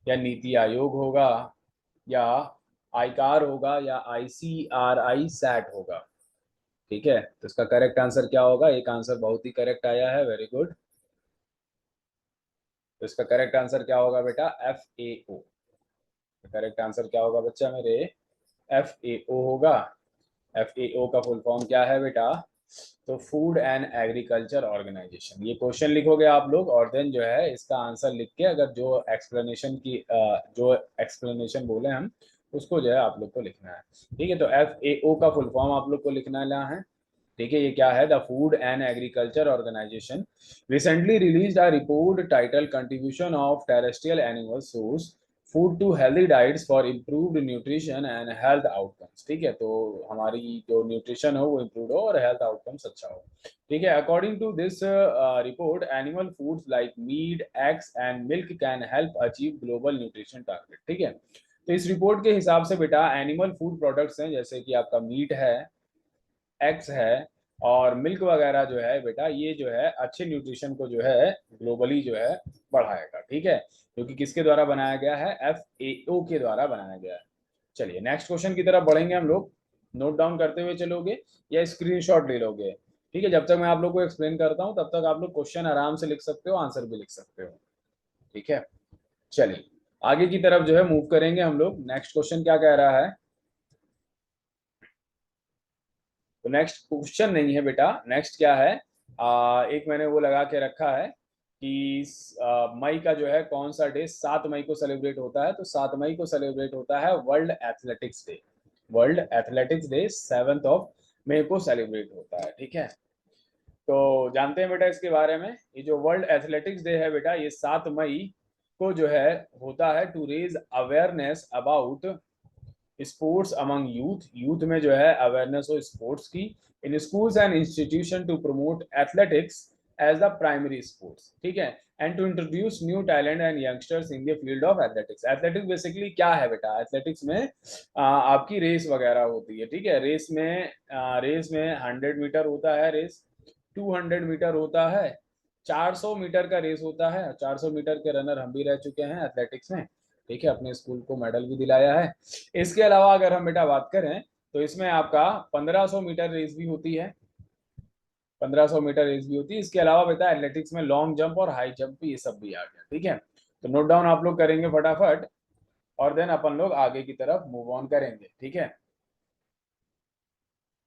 या नीति आयोग होगा, या आईकार होगा, या ICRI सैट होगा। ठीक है, तो इसका करेक्ट आंसर क्या होगा? एक आंसर बहुत ही करेक्ट आया है, वेरी गुड। तो इसका करेक्ट आंसर क्या होगा बेटा? FAO। करेक्ट आंसर क्या होगा बच्चा मेरे? FAO होगा। FAO का फुल फॉर्म क्या है बेटा? तो फूड एंड एग्रीकल्चर ऑर्गेनाइजेशन। ये क्वेश्चन लिखोगे आप लोग, और देन जो है इसका आंसर लिख के, अगर जो एक्सप्लेनेशन की जो एक्सप्लेनेशन बोले हम, उसको जो है आप लोग को लिखना है। ठीक है, तो FAO का फुल फॉर्म आप लोग को लिखना है। ठीक है, ये क्या है? The food and agriculture organisation recently released a report title contribution of terrestrial animal source food to healthy diets for improved nutrition and health outcomes. ठीक है, तो हमारी जो न्यूट्रिशन हो वो इम्प्रूव हो और हेल्थ आउटकम्स अच्छा हो। ठीक है, according to this report animal foods like meat, eggs and milk can help achieve global nutrition target. ठीक है, तो इस रिपोर्ट के हिसाब से बेटा एनिमल फूड प्रोडक्ट्स हैं, जैसे कि आपका मीट है, एग्स है, और मिल्क वगैरह जो है बेटा, ये जो है अच्छे न्यूट्रिशन को जो है ग्लोबली जो है बढ़ाएगा। ठीक है, क्योंकि किसके द्वारा बनाया गया है? FAO के द्वारा बनाया गया है। चलिए नेक्स्ट क्वेश्चन की तरफ बढ़ेंगे हम लोग। नोट डाउन करते हुए चलोगे या स्क्रीनशॉट ले लोगे? ठीक है, जब तक मैं आप लोग को एक्सप्लेन करता हूं तब तक आप लोग क्वेश्चन आराम से लिख सकते हो, आंसर भी लिख सकते हो। ठीक है, चलिए आगे की तरफ जो है मूव करेंगे हम लोग। नेक्स्ट क्वेश्चन क्या कह रहा है? तो नेक्स्ट क्वेश्चन नहीं है बेटा, नेक्स्ट क्या है? एक मैंने वो लगा के रखा है कि मई का जो है कौन सा डे 7 मई को सेलिब्रेट होता है? तो 7 मई को सेलिब्रेट होता है world athletics day. World athletics day 7 मई को सेलिब्रेट होता है। ठीक है, तो जानते हैं बेटा इसके बारे में। ये जो वर्ल्ड एथलेटिक्स डे है बेटा, ये 7 मई को जो है होता है to raise awareness about sports among youth. Youth में जो है अवेयरनेस हो स्पोर्ट्स की, in schools and institution to promote athletics as the primary sports. ठीक है, and to introduce new talent and youngsters in the field of athletics. Athletics basically क्या है बेटा? एथलेटिक्स में आपकी रेस वगैरह होती है। ठीक है, रेस में 100 मीटर होता है रेस, 200 मीटर होता है, 400 मीटर का रेस होता है। 400 मीटर के रनर हम भी रह चुके हैं एथलेटिक्स में। ठीक है, अपने स्कूल को मेडल भी दिलाया है। इसके अलावा अगर हम बेटा बात करें तो इसमें आपका 1500 मीटर रेस भी होती है। 1500 मीटर रेस भी होती है। इसके अलावा बेटा एथलेटिक्स में लॉन्ग जंप और हाई जंप भी, ये सब भी आ गया। ठीक है, तो नोट डाउन आप लोग करेंगे फटाफट, और देन अपन लोग आगे की तरफ मूव ऑन करेंगे। ठीक है,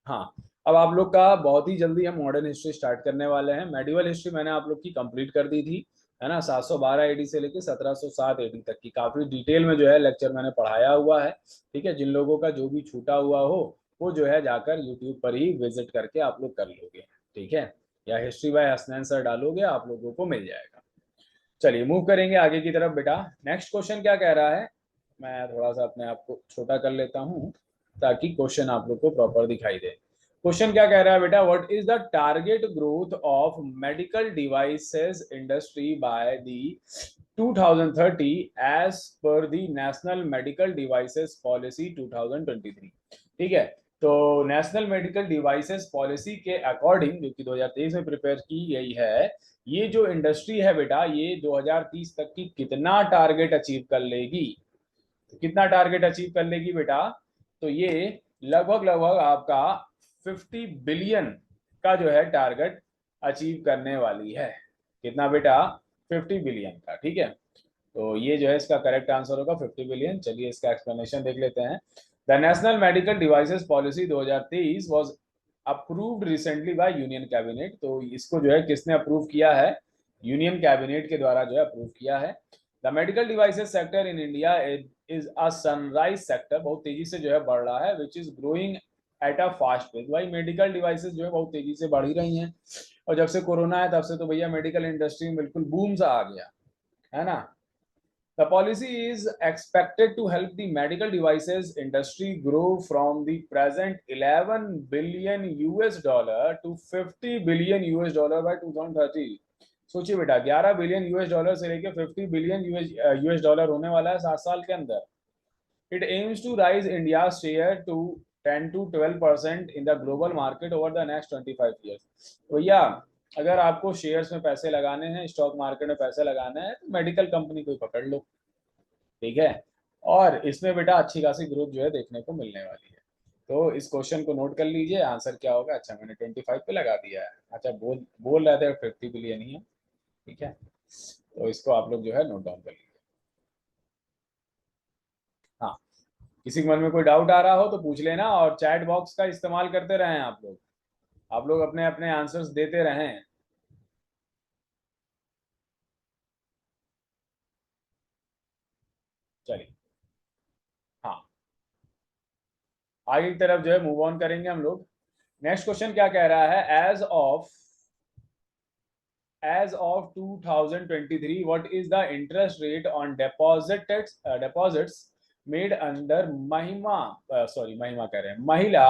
हाँ, अब आप लोग का बहुत ही जल्दी हम मॉडर्न हिस्ट्री स्टार्ट करने वाले हैं। मेडिवल हिस्ट्री मैंने आप लोग की कंप्लीट कर दी थी, है ना? 712 AD से लेकर 1707 AD तक की काफी डिटेल में जो है लेक्चर मैंने पढ़ाया हुआ है। ठीक है, जिन लोगों का जो भी छूटा हुआ हो वो जो है जाकर यूट्यूब पर ही विजिट करके आप लोग कर लोगे। ठीक है, या हिस्ट्री बाय हसनैन सर डालोगे, आप लोगों को मिल जाएगा। चलिए मूव करेंगे आगे की तरफ बेटा। नेक्स्ट क्वेश्चन क्या कह रहा है? मैं थोड़ा सा अपने आप को छोटा कर लेता हूँ ताकि क्वेश्चन आप लोग को प्रॉपर दिखाई दे। क्वेश्चन क्या कह रहा है बेटा? What is the target growth of medical devices industry by the 2030 as per the national medical devices policy 2023। ठीक है, तो नेशनल मेडिकल डिवाइसेस पॉलिसी के अकॉर्डिंग, जो कि 2023 में प्रिपेयर की गई है, ये जो इंडस्ट्री है बेटा, ये 2030 तक की कितना टारगेट अचीव कर लेगी? तो कितना टारगेट अचीव कर लेगी बेटा? तो ये लगभग लगभग आपका 50 बिलियन का जो है टारगेट अचीव करने वाली है। कितना बेटा? 50 बिलियन का। ठीक है, तो ये जो है इसका करेक्ट आंसर होगा 50 बिलियन। चलिए इसका एक्सप्लेनेशन देख लेते हैं। The national medical devices policy 2023 was approved recently by union cabinet. तो इसको जो है किसने अप्रूव किया है? यूनियन कैबिनेट के द्वारा जो है अप्रूव किया है। The medical devices sector in India is a sunrise sector, बहुत तेजी से जो है बढ़ रहा है, which is growing at a fast pace. भाई मेडिकल डिवाइसेस जो है बहुत तेजी से बढ़ ही रही हैं, और जब से कोरोना है तब से तो भैया मेडिकल इंडस्ट्री में बिल्कुल बूम सा आ गया है ना। The policy is expected to help the medical devices industry grow from the present 11 billion US dollar to 50 billion US dollar by 2030। सोचिए बेटा, 11 बिलियन यूएस डॉलर से लेके 50 बिलियन यूएस डॉलर होने वाला है 7 साल के अंदर। It aims to raise India share to 10 to 12% in the global market over the next 25 years. भैया अगर आपको शेयर्स में पैसे लगाने हैं, स्टॉक मार्केट में पैसे लगाने हैं, तो मेडिकल कंपनी को पकड़ लो, ठीक है। और इसमें बेटा अच्छी खासी ग्रोथ जो है देखने को मिलने वाली है। तो इस क्वेश्चन को नोट कर लीजिए, आंसर क्या होगा। अच्छा मैंने 25 पे लगा दिया है। अच्छा बोल बोल रहे थे 50 बिलियन ही है, ठीक है। तो इसको आप लोग जो है नोट डाउन कर लीजिए। हाँ, किसी के मन में कोई डाउट आ रहा हो तो पूछ लेना, और चैट बॉक्स का इस्तेमाल करते रहें आप लोग, आप लोग अपने अपने आंसर्स देते रहें। चलिए, हाँ, आगे की तरफ जो है मूव ऑन करेंगे हम लोग। नेक्स्ट क्वेश्चन क्या कह रहा है? as of 2023, what is the interest rate on deposits made under महिमा कह रहे हैं महिला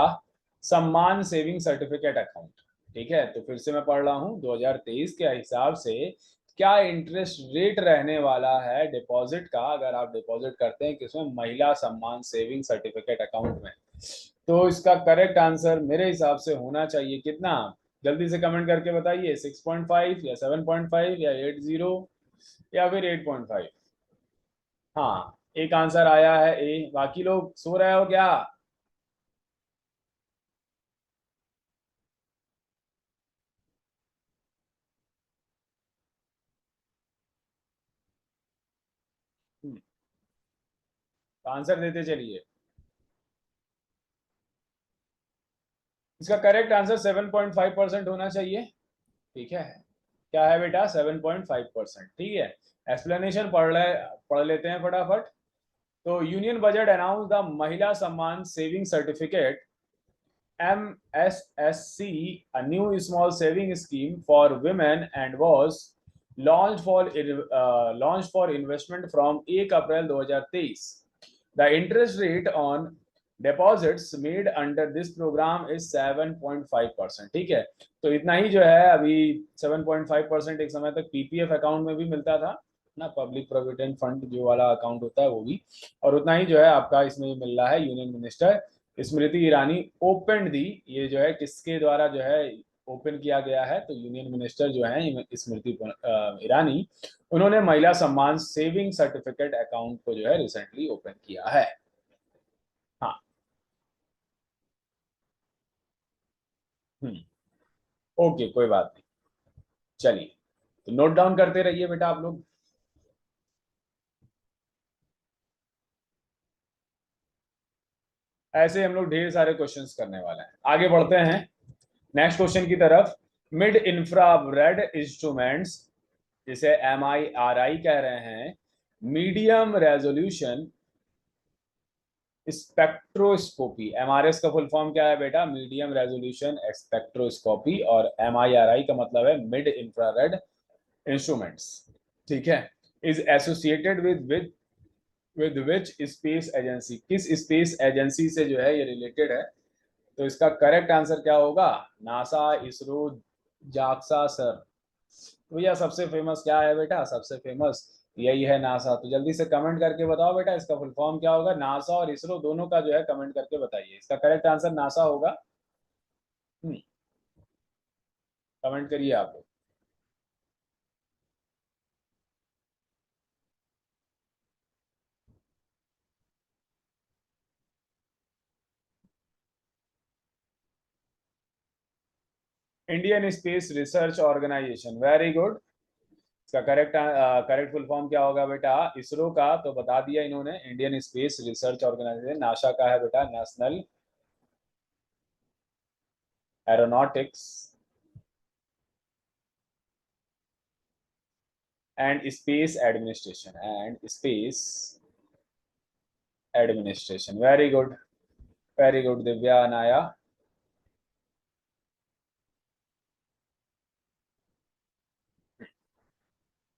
सम्मान सेविंग सर्टिफिकेट अकाउंट। ठीक है, तो फिर से मैं पढ़ रहा हूँ, 2023 के हिसाब से क्या इंटरेस्ट रेट रहने वाला है डिपॉजिट का, अगर आप डिपॉजिट करते हैं किसमें? महिला सम्मान सेविंग सर्टिफिकेट अकाउंट में। तो इसका करेक्ट आंसर मेरे हिसाब से होना चाहिए कितना? जल्दी से कमेंट करके बताइए, 6.5 या 7.5 या 80 या फिर 8.5। हाँ, एक आंसर आया है ए। बाकी लोग सो रहे हो क्या? तो आंसर देते चलिए। इसका करेक्ट आंसर 7.5% होना चाहिए, ठीक है। क्या है बेटा? 7.5%, ठीक है। एक्सप्लेनेशन पढ़ लेते हैं फटाफट। तो यूनियन बजट अनाउंस द महिला सम्मान saving certificate MSSC, a new small saving scheme for women, and was launched for investment from 1 April 2023। The interest rate on deposits made under this program is 7.5%, ठीक है। तो इतना ही जो है अभी 7.5%, एक समय तक पीपीएफ अकाउंट में भी मिलता था ना, पब्लिक प्रोविडेंट फंड जो वाला अकाउंट होता है वो भी, और उतना ही जो है आपका इसमें भी मिल रहा है। Union minister Smriti Irani open दी, ये जो है किसके द्वारा जो है ओपन किया गया है? तो यूनियन मिनिस्टर जो है स्मृति ईरानी, उन्होंने महिला सम्मान सेविंग सर्टिफिकेट अकाउंट को जो है रिसेंटली ओपन किया है। हाँ। हम्म। ओके, कोई बात नहीं। चलिए, तो नोट डाउन करते रहिए बेटा आप लोग। ऐसे हम लोग ढेर सारे क्वेश्चंस करने वाले हैं। आगे बढ़ते हैं नेक्स्ट क्वेश्चन की तरफ। मिड इंफ्रारेड इंस्ट्रूमेंट्स, जिसे MIRI कह रहे हैं, मीडियम रेजोल्यूशन स्पेक्ट्रोस्कोपी। MRS का फुल फॉर्म क्या है बेटा? मीडियम रेजोल्यूशन स्पेक्ट्रोस्कोपी, और MIRI का मतलब है मिड इंफ्रारेड इंस्ट्रूमेंट्स, ठीक है। Is associated with which space agency, किस स्पेस एजेंसी से जो है ये रिलेटेड है? तो इसका करेक्ट आंसर क्या होगा? NASA, ISRO, JAXA sir. तो भैया सबसे फेमस क्या है बेटा? सबसे फेमस यही है, नासा। तो जल्दी से कमेंट करके बताओ बेटा इसका फुल फॉर्म क्या होगा। नासा और इसरो दोनों का जो है कमेंट करके बताइए। इसका करेक्ट आंसर नासा होगा। कमेंट करिए आप लोग। Indian space research organisation, very good. इसका करेक्ट फुल फॉर्म क्या होगा बेटा इसरो का? तो बता दिया इन्होंने, Indian space research organisation. NASA का है बेटा national aeronautics and space administration. Very good Divya Anaya.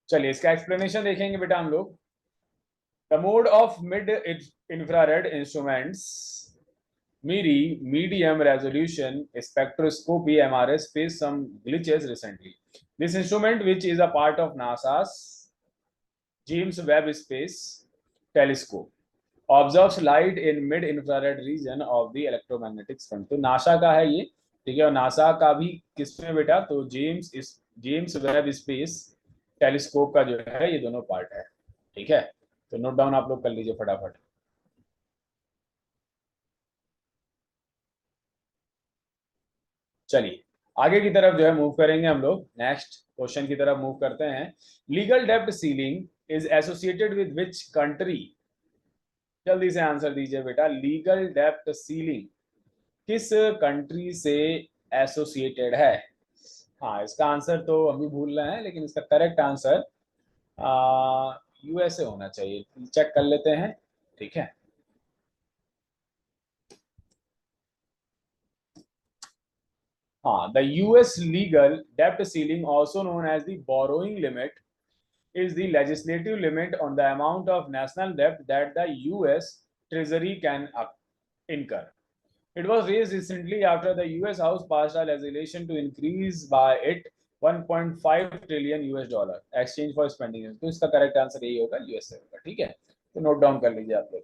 चलिए इसका एक्सप्लेनेशन देखेंगे बेटा हम लोग। The mode of mid infrared instruments MIRI, medium resolution spectroscopy MRS, faced some glitches recently. This instrument, which is a part of NASA's James Webb Space Telescope, observes light in mid-infrared region of the electromagnetic spectrum. तो NASA का है ये, ठीक है। और NASA का भी किसमें बेटा? तो जेम्स वेब स्पेस टेलीस्कोप का जो है ये दोनों पार्ट है, ठीक है। तो नोट डाउन आप लोग कर लीजिए फटाफट। चलिए आगे की तरफ जो है मूव करेंगे हम लोग, नेक्स्ट क्वेश्चन की तरफ मूव करते हैं। लीगल डेप्ट ceiling is associated with which country? जल्दी से आंसर दीजिए बेटा। लीगल डेप्ट सीलिंग किस कंट्री से एसोसिएटेड है? हाँ इसका आंसर तो हम भी भूल रहे हैं, लेकिन इसका करेक्ट आंसर यूएसए होना चाहिए। चेक कर लेते हैं, ठीक है। हाँ, द यूएस लीगल डेप्ट ceiling also known as the borrowing limit is the legislative limit on the amount of national debt that the US Treasury can incur. It was raised recently after the US House passed a legislation to increase by it 1.5 trillion US dollar exchange for spending. तो इसका correct answer यही होगा, USA होगा, ठीक है। तो note down कर लीजिए आप लोग,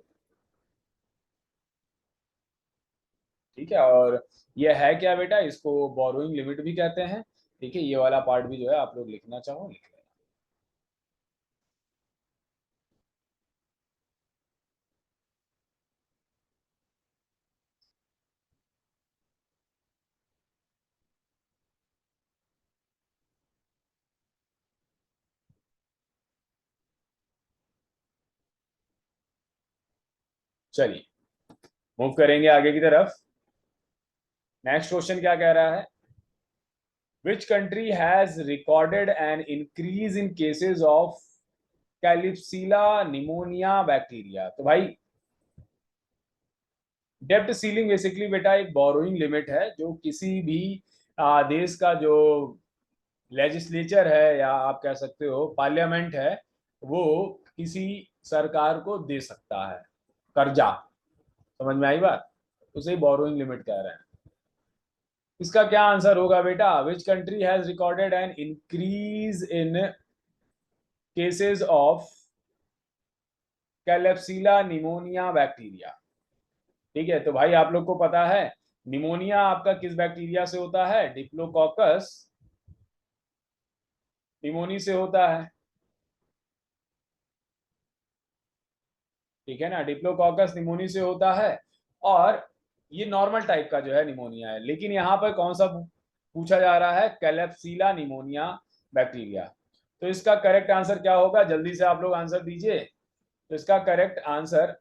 ठीक है। और ये है क्या बेटा? इसको बोरोइंग लिमिट भी कहते हैं, ठीक है। ये वाला पार्ट भी जो है आप लोग लिखना चाहो लिख लेना। चलिए मूव करेंगे आगे की तरफ। नेक्स्ट क्वेश्चन क्या कह रहा है? Which country has recorded an increase in cases of Klebsiella pneumonia bacteria? तो भाई डेप्ट सीलिंग बेसिकली बेटा एक बोरोइंग लिमिट है जो किसी भी देश का जो लेजिस्लेचर है या आप कह सकते हो पार्लियामेंट है, वो किसी सरकार को दे सकता है कर्जा। समझ में आई बात? उसे बोरोइंग लिमिट कह रहे हैं। इसका क्या आंसर होगा बेटा? Which country has recorded an increase in cases of Klebsiella pneumonia bacteria. ठीक है, तो भाई आप लोग को पता है निमोनिया आपका किस बैक्टीरिया से होता है? डिप्लोकोकस निमोनी से होता है, ठीक है ना। डिप्लोकोकस निमोनी से होता है और ये नॉर्मल टाइप का जो है निमोनिया है। लेकिन यहाँ पर कौन सा पूछा जा रहा है? कैलेप्सिला निमोनिया बैक्टीरिया। तो इसका करेक्ट आंसर क्या होगा? जल्दी से आप लोग आंसर दीजिए। तो इसका करेक्ट आंसर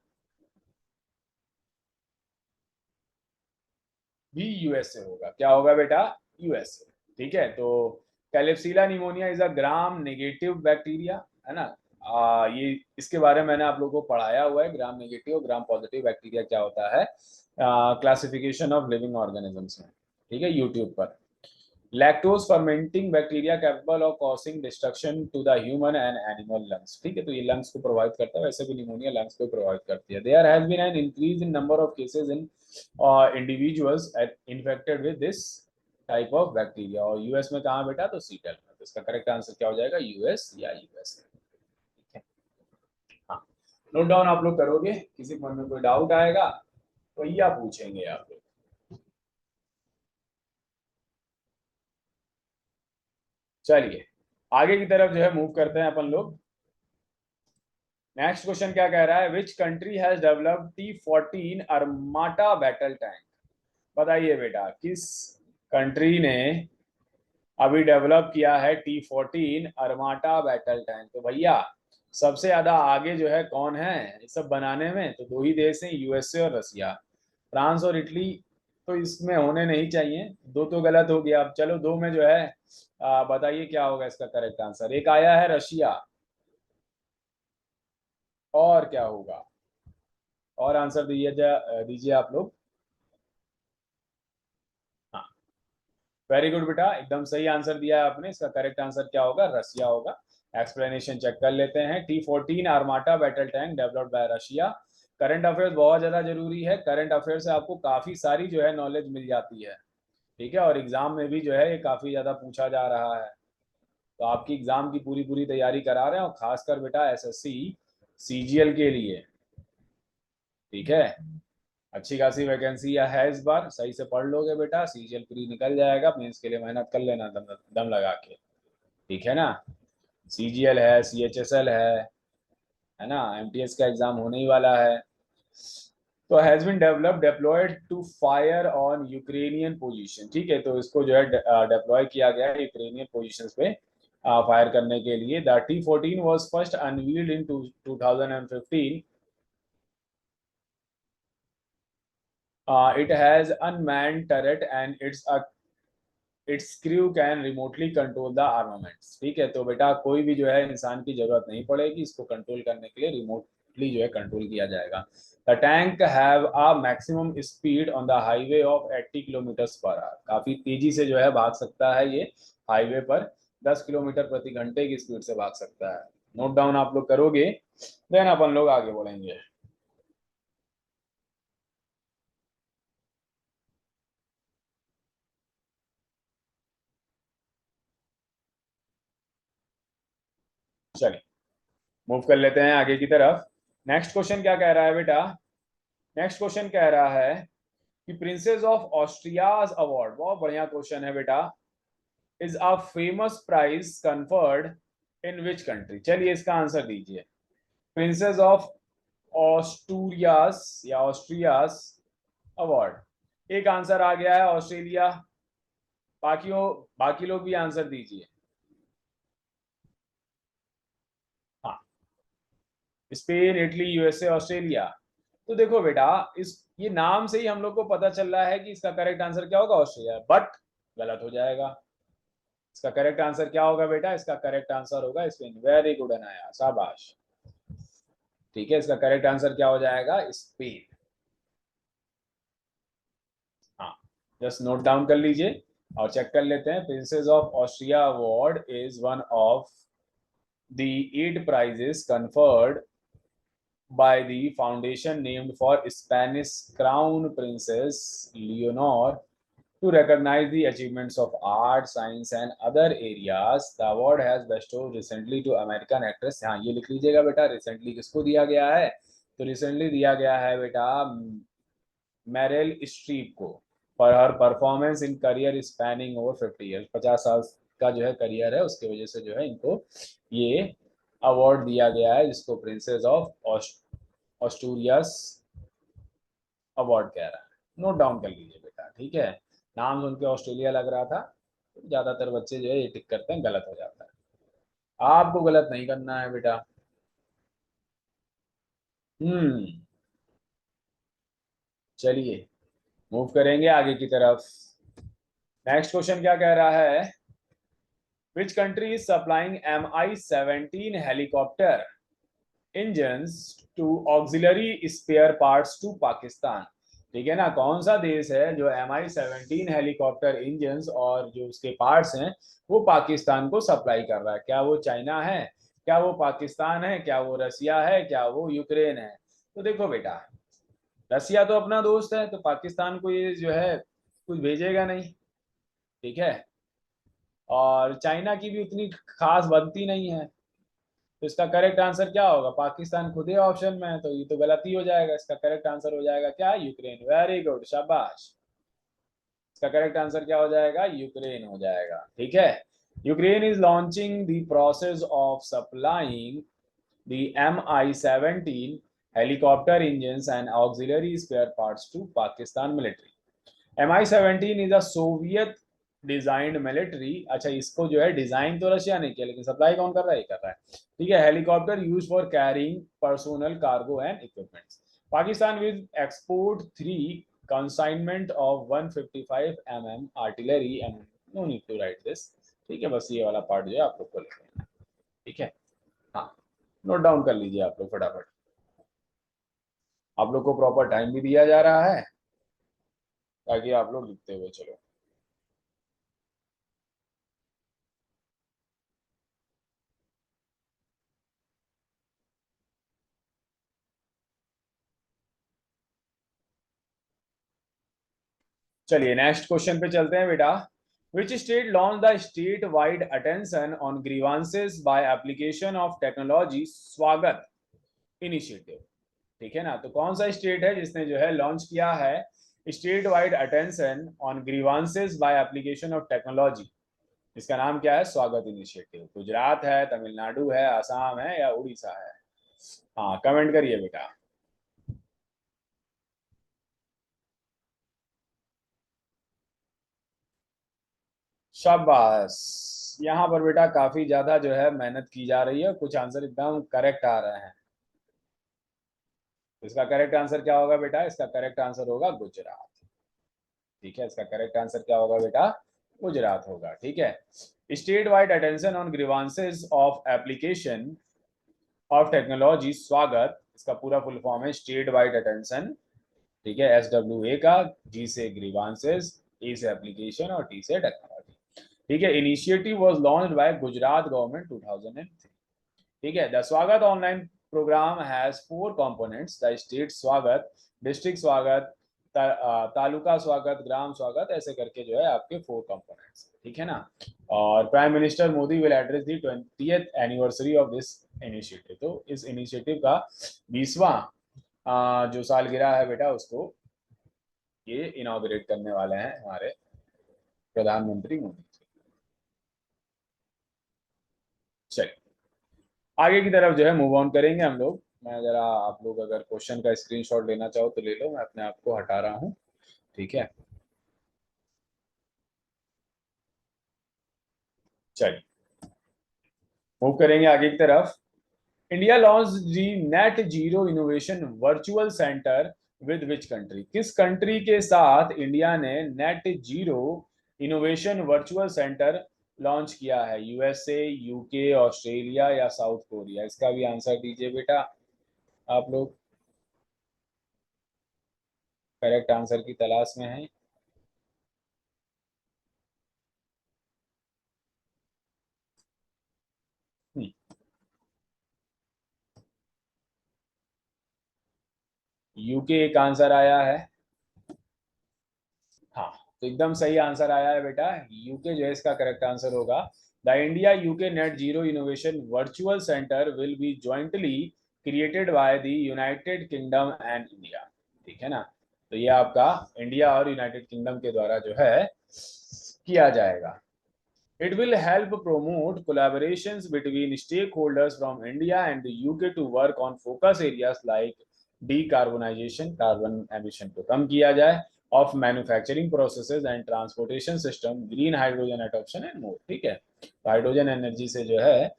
भी यूएसए होगा। क्या होगा बेटा? यूएसए, ठीक है। तो Klebsiella pneumonia is a gram negative bacteria, है ना। ये इसके बारे में मैंने आप लोगों को पढ़ाया हुआ है, ग्राम नेगेटिव और ग्राम पॉजिटिव बैक्टीरिया क्या होता है, क्लासिफिकेशन ऑफ लिविंग ऑर्गेनिजम्स में, ठीक है, यूट्यूब पर। Lactose fermenting bacteria capable of causing destruction to the human and animal lungs, ठीक है। तो ये लंग्स को प्रोवाइड करता है, वैसे भी निमोनिया लंग्स को प्रोवाइड करती है। There has been an increase in number of cases in individuals infected with this type of bacteria. और यूएस में कहाँ बेटा? तो सीटल में। तो इसका करेक्ट आंसर क्या हो जाएगा? यूएस या यूएस, ठीक है। हाँ, नोट डाउन आप लोग करोगे, किसी मन में कोई डाउट आएगा तो या पूछेंगे आप लोग। चलिए आगे की तरफ जो है मूव करते हैं अपन लोग। नेक्स्ट क्वेश्चन क्या कह रहा है? Which country has developed T-14 Armata battle tank? बताइए बेटा किस कंट्री ने अभी डेवलप किया है T-14 अरमाटा बैटल टैंक। तो भैया सबसे ज्यादा आगे जो है कौन है ये सब बनाने में? तो दो ही देश हैं, यूएसए और रसिया। फ्रांस और इटली तो इसमें होने नहीं चाहिए, दो तो गलत हो गया। अब चलो दो में जो है बताइए क्या होगा इसका करेक्ट आंसर। एक आया है रशिया, और क्या होगा? और आंसर दीजिए आप लोग। हाँ, वेरी गुड बेटा, एकदम सही आंसर दिया है आपने। इसका करेक्ट आंसर क्या होगा? रसिया होगा। एक्सप्लेनेशन चेक कर लेते हैं। T-14 Armata battle tank developed by Russia. Current affairs बहुत ज्यादा जरूरी है। करंट अफेयर से आपको काफी सारी जो है नॉलेज मिल जाती है, ठीक है। और एग्जाम में भी जो है ये काफी ज्यादा पूछा जा रहा है। तो आपकी एग्जाम की पूरी पूरी तैयारी करा रहे हैं, और खासकर बेटा एसएससी सीजीएल के लिए, ठीक है। अच्छी खासी वैकेंसी है इस बार, सही से पढ़ लोगे बेटा, सीजीएल प्री निकल जाएगा। मेंस के लिए मेहनत कर लेना दम लगा के, ठीक है ना। सीजीएल है, सीएचएसएल है ना, एमटीएस का एग्जाम होने ही वाला है। तो has been developed deployed to fire on Ukrainian position, ठीक है। तो इसको जो है डिप्लॉय किया गया है यूक्रेनियन पोजीशंस पे फायर करने के लिए। The T-14 was first unveiled in 2015। It has unmanned turret and its crew can remotely control the armaments, ठीक है। तो बेटा कोई भी जो है इंसान की जरूरत नहीं पड़ेगी, इसको कंट्रोल करने के लिए रिमोटली जो है कंट्रोल किया जाएगा। The tank have a maximum speed on the highway of 80 kilometre per hour. काफी तेजी से जो है भाग सकता है ये हाईवे पर, 10 किलोमीटर प्रति घंटे की स्पीड से भाग सकता है। नोट डाउन आप लोग करोगे, देन अपन लोग आगे बढ़ेंगे। चलिए मूव कर लेते हैं आगे की तरफ। नेक्स्ट क्वेश्चन क्या कह रहा है बेटा? नेक्स्ट क्वेश्चन कह रहा है कि प्रिंसेस ऑफ ऑस्ट्रियाज अवार्ड, बहुत बढ़िया क्वेश्चन है बेटा, is a famous prize conferred in which country? चलिए इसका आंसर दीजिए। प्रिंसेस ऑफ ऑस्टूरियास या ऑस्ट्रियास अवार्ड, एक आंसर आ गया है ऑस्ट्रेलिया। बाकियों बाकी लोग भी आंसर दीजिए। हाँ, स्पेन, इटली, यूएसए, ऑस्ट्रेलिया। तो देखो बेटा, इस ये नाम से ही हम लोग को पता चल रहा है कि इसका करेक्ट आंसर क्या होगा? ऑस्ट्रेलिया, बट गलत हो जाएगा। इसका करेक्ट आंसर क्या होगा बेटा? इसका करेक्ट आंसर होगा स्पेन। वेरी गुड अनाया, शाबाश, ठीक है। इसका करेक्ट आंसर क्या हो जाएगा? स्पेन। हाँ, जस्ट नोट डाउन कर लीजिए और चेक कर लेते हैं। Princess of Austria award is one of the 8 prizes conferred by the foundation named for Spanish Crown Princess Leonor to recognize the achievements of art, science and other areas. The award has bestowed recently to American actress, हाँ ये लिख लीजिएगा बेटा, recently किसको दिया गया है? तो रिसेंटली दिया गया है बेटा मैरिल स्ट्रीप को, for her performance in career spanning over 50 years. 50 साल का जो है करियर है, उसके वजह से जो है इनको ये अवार्ड दिया गया है, जिसको प्रिंसेस ऑफ ऑस्टूरियस अवार्ड कह रहा है। नोट डाउन कर लीजिए बेटा, ठीक है। नाम सुन के ऑस्ट्रेलिया लग रहा था, तो ज्यादातर बच्चे जो है ये टिक करते हैं, गलत हो जाता है। आपको गलत नहीं करना है बेटा। हम्म, चलिए मूव करेंगे आगे की तरफ। नेक्स्ट क्वेश्चन क्या कह रहा है? Which country is supplying Mi-17 helicopter engines to auxiliary spare parts to Pakistan? ठीक है ना, कौन सा देश है जो Mi-17 हेलीकॉप्टर इंजन्स और जो उसके पार्ट्स हैं वो पाकिस्तान को सप्लाई कर रहा है? क्या वो चाइना है, क्या वो पाकिस्तान है, क्या वो रसिया है, क्या वो यूक्रेन है? तो देखो बेटा, रसिया तो अपना दोस्त है, तो पाकिस्तान को ये जो है कुछ भेजेगा नहीं, ठीक है। और चाइना की भी उतनी खास बनती नहीं है। तो इसका करेक्ट आंसर क्या होगा? पाकिस्तान खुद ही ऑप्शन में है, तो ये तो गलत ही हो जाएगा। इसका करेक्ट आंसर हो जाएगा क्या? यूक्रेन। वेरी गुड, शाबाश। इसका करेक्ट आंसर क्या हो जाएगा? यूक्रेन हो जाएगा, ठीक है। Ukraine is launching the process of supplying the Mi-17 helicopter engines and auxiliary spare parts to Pakistan military. Mi-17 is a Soviet designed military, अच्छा इसको जो है डिजाइन तो रशिया ने किया लेकिन सप्लाई कौन कर रहा है, कर रहा है, ठीक है। Helicopter use for carrying personnel cargo and equipments. Pakistan will export 3 consignment of 155 mm artillery and, no need to write this, ठीक है, बस ये वाला पार्ट जो है आप लोग को लिख लेना, ठीक है। हाँ, नोट डाउन कर लीजिए आप लोग फटाफट, आप लोग को प्रॉपर टाइम भी दिया जा रहा है ताकि आप लोग लिखते हुए चलो। चलिए नेक्स्ट क्वेश्चन पे चलते हैं बेटा। Which state launched the state-wide attention on grievances by application of technology स्वागत इनिशिएटिव, ठीक है ना। तो कौन सा स्टेट है जिसने जो है लॉन्च किया है state wide attention on grievances by application of technology, इसका नाम क्या है, स्वागत इनिशिएटिव। गुजरात है, तमिलनाडु है, असम है या उड़ीसा है? हाँ कमेंट करिए बेटा। शाबाश, यहाँ पर बेटा काफी ज्यादा जो है मेहनत की जा रही है, कुछ आंसर एकदम करेक्ट आ रहे हैं। इसका करेक्ट आंसर क्या होगा बेटा, इसका करेक्ट आंसर होगा गुजरात, ठीक है। इसका करेक्ट आंसर क्या होगा बेटा, गुजरात होगा, ठीक है। State wide attention on grievances of application of technology Swagat, इसका पूरा फुल फॉर्म है स्टेट वाइड अटेंशन, ठीक है। SWA का, G से ग्रीवांसेस, E से एप्लीकेशन और T से टेक्नोलॉजी, ठीक है। Initiative was launched by Gujarat government 2003, ठीक है। The Swagat online programme has 4 components, the state Swagat, district Swagat, taluka स्वागत, ग्राम स्वागत, ऐसे करके जो है आपके 4 कंपोनेंट्स, ठीक है ना। और prime minister Modi will address the 20th anniversary of this initiative, तो इस इनिशिएटिव का 20वां जो सालगिरह है बेटा उसको ये इनॉग्रेट करने वाले हैं हमारे प्रधानमंत्री मोदी। चलिए आगे की तरफ जो है मूव ऑन करेंगे हम लोग। मैं जरा, आप लोग अगर क्वेश्चन का स्क्रीनशॉट लेना चाहो तो ले लो, मैं अपने आप को हटा रहा हूँ, ठीक है। चलिए मूव करेंगे आगे की तरफ। India launch the net zero innovation virtual centre with which country, किस कंट्री के साथ इंडिया ने net zero innovation virtual centre launch किया है? USA, UK, ऑस्ट्रेलिया या साउथ कोरिया? इसका भी आंसर दीजिए बेटा आप लोग, करेक्ट आंसर की तलाश में है। UK एक आंसर आया है, हाँ तो एकदम सही आंसर आया है बेटा, यूके जो है इसका करेक्ट आंसर होगा। The India UK net zero innovation virtual centre will be jointly created by the United kingdom and India, ठीक है ना। तो ये आपका इंडिया और यूनाइटेड किंगडम के द्वारा जो है किया जाएगा। It will help promote collaborations between stakeholders from India and the UK to work on focus areas like decarbonization, carbon emission को कम किया जाए, of manufacturing processes and transportation system, green hydrogen adoption and more, ठीक है। Hydrogen energy से जो है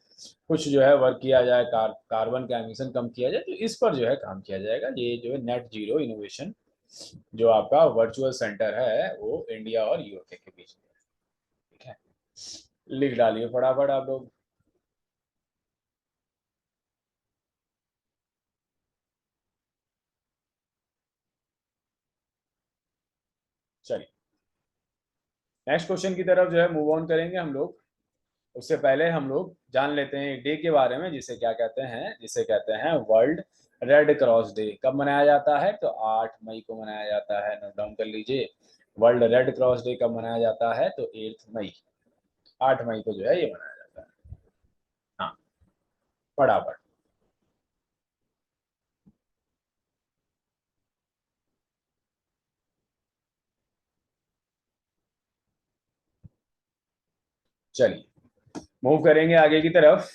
कुछ जो है वर्क किया जाए, कार्बन का एमिशन कम किया जाए, तो इस पर जो है काम किया जाएगा। ये जो है नेट जीरो इनोवेशन जो आपका वर्चुअल सेंटर है वो इंडिया और यूके के बीच में, ठीक है। लिख डालिए फटाफट आप लोग। चलिए नेक्स्ट क्वेश्चन की तरफ जो है मूव ऑन करेंगे हम लोग। उससे पहले हम लोग जान लेते हैं डे के बारे में, जिसे क्या कहते हैं, जिसे कहते हैं वर्ल्ड रेड क्रॉस डे। कब मनाया जाता है? तो 8 मई को मनाया जाता है, नोट डाउन कर लीजिए। वर्ल्ड रेड क्रॉस डे कब मनाया जाता है? तो 8 मई, 8 मई को जो है ये मनाया जाता है। हाँ फटाफट। चलिए मूव करेंगे आगे की तरफ।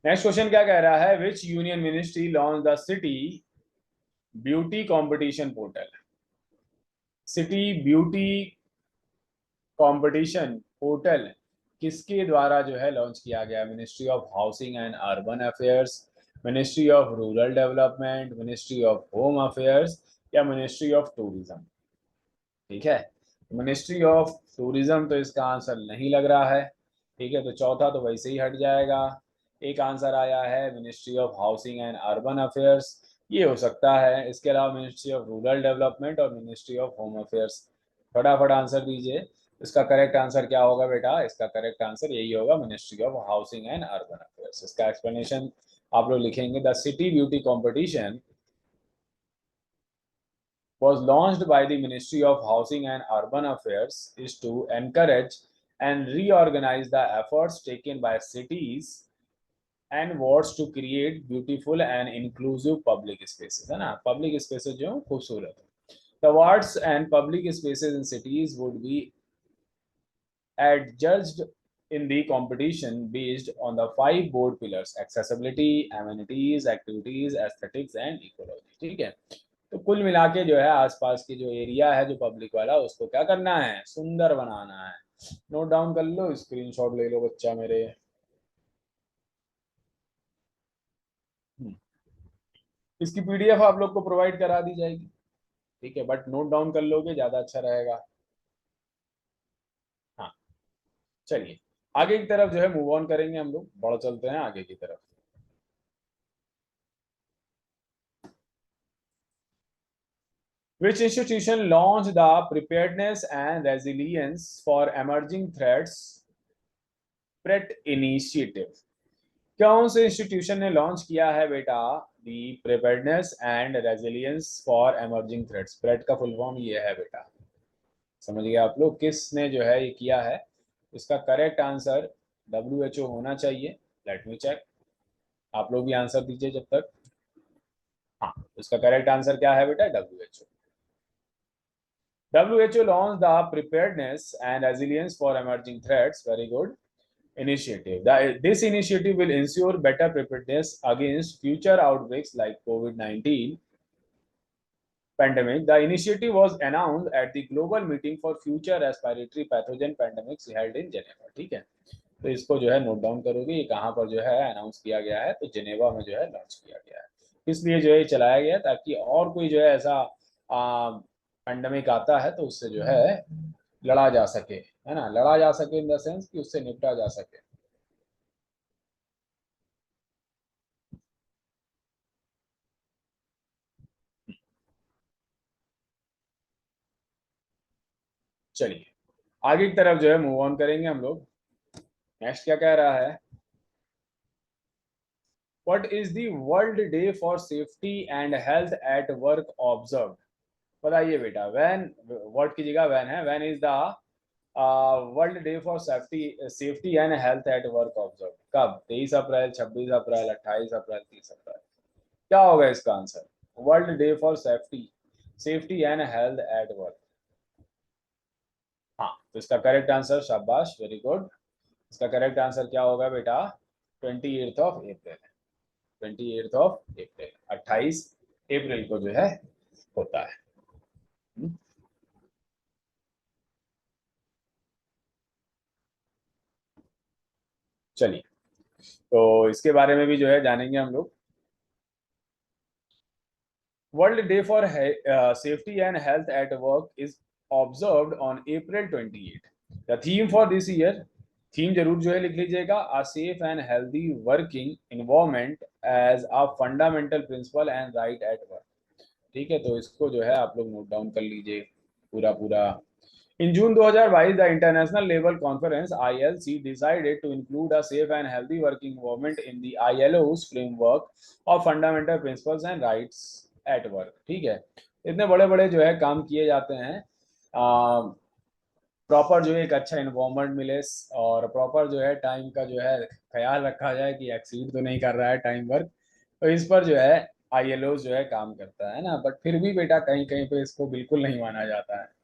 नेक्स्ट क्वेश्चन क्या कह रहा है, विच union ministry launch the city beauty competition portal? City beauty competition portal किसके द्वारा जो है लॉन्च किया गया? Ministry of housing and urban affairs, ministry of rural development, ministry of home affairs या मिनिस्ट्री ऑफ टूरिज्म? ठीक है, मिनिस्ट्री ऑफ टूरिज्म तो इसका आंसर नहीं लग रहा है। ठीक है, तो चौथा तो वैसे ही हट जाएगा। एक आंसर आया है ministry of housing and urban affairs, ये हो सकता है। इसके अलावा मिनिस्ट्री ऑफ रूरल डेवलपमेंट और मिनिस्ट्री ऑफ होम अफेयर्स। फटाफट आंसर दीजिए। इसका करेक्ट आंसर क्या होगा बेटा? इसका करेक्ट आंसर यही होगा, ministry of housing and urban affairs. इसका एक्सप्लेनेशन आप लोग लिखेंगे, the city beauty competition was launched by the Ministry of Housing and Urban Affairs is to encourage and reorganize the efforts taken by cities and wards to create beautiful and inclusive public spaces, है ना? Public spaces जो खूबसूरत है। The wards and public spaces in cities would be adjudged in the competition based on the 5 board pillars: accessibility, amenities, activities, aesthetics and ecology। ठीक है, तो कुल मिला के जो है आसपास की जो एरिया है जो पब्लिक वाला, उसको क्या करना है? सुंदर बनाना है। नोट डाउन कर लो, स्क्रीनशॉट ले लो बच्चा मेरे। इसकी पीडीएफ आप लोग को प्रोवाइड करा दी जाएगी। ठीक है, बट नोट डाउन कर लोगे ज्यादा अच्छा रहेगा। हाँ, चलिए आगे की तरफ जो है मूव ऑन करेंगे, हम लोग बढ़ चलते हैं आगे की तरफ। Which institution launched the Preparedness and Resilience for Emerging Threats PRET initiative? कौन से इंस्टीट्यूशन ने लॉन्च किया है बेटा the preparedness and resilience for emerging threats? PRET का फुल फॉर्म ये है बेटा, समझ गए आप लोग? किसने जो है ये किया है? इसका करेक्ट आंसर WHO होना चाहिए। लेट मी चेक, आप लोग भी आंसर दीजिए जब तक। हाँ, इसका करेक्ट आंसर क्या है बेटा? WHO। WHO launched the Preparedness and Resilience for Emerging Threats, very good, initiative. This initiative will ensure better preparedness against future outbreaks like COVID-19 pandemic. The initiative was announced at the Global Meeting for Future Respiratory Pathogen Pandemics held in Geneva। ठीक है, तो इसको जो है note down करोगे, ये कहाँ पर जो है अनाउंस किया गया है? तो जेनेवा में जो है लॉन्च किया गया है। इसलिए जो है चलाया गया ताकि और कोई जो है ऐसा पैंडेमिक आता है तो उससे जो है लड़ा जा सके, है ना? लड़ा जा सके इन द सेंस कि उससे निपटा जा सके। चलिए आगे की तरफ जो है मूव ऑन करेंगे हम लोग। नेक्स्ट क्या कह रहा है? What is the world day for safety and health at work observe? बताइए बेटा, व्हेन, व्हाट की जगह व्हेन है, when is the world day for safety and health at work observe? कब? 23 अप्रैल, 26 अप्रैल, 28 अप्रैल, 30 अप्रैल? क्या होगा इसका answer? World day for safety and health at work. हाँ, तो इसका करेक्ट आंसर, शाबाश, वेरी गुड, इसका करेक्ट आंसर क्या होगा बेटा? 28 ऑफ अप्रैल। 28 ऑफ अप्रैल, 28 अप्रैल को जो है होता है। चलिए, तो इसके बारे में भी जो है जानेंगे हम लोग। World day for safety and health at work is observed on April 28। The theme for this year, theme जरूर जो है लिख लीजिएगा, a safe and healthy working environment as a fundamental principle and right at work. ठीक है, तो इसको जो है आप लोग नोट डाउन कर लीजिए पूरा पूरा। In June 2022, the International Labour Conference (ILC) decided to include a safe and healthy working environment in the ILO's framework of fundamental principles and rights at work। ठीक है, इतने बड़े बड़े जो है काम किए जाते हैं, प्रॉपर जो है एक अच्छा इन्वायरमेंट मिले और प्रॉपर जो है टाइम का जो है ख्याल रखा जाए कि एक्सीड तो नहीं कर रहा है टाइम वर्क, तो इस पर जो है ILO जो है काम करता है ना। बट फिर भी बेटा कहीं कहीं पे इसको बिल्कुल नहीं माना जाता है।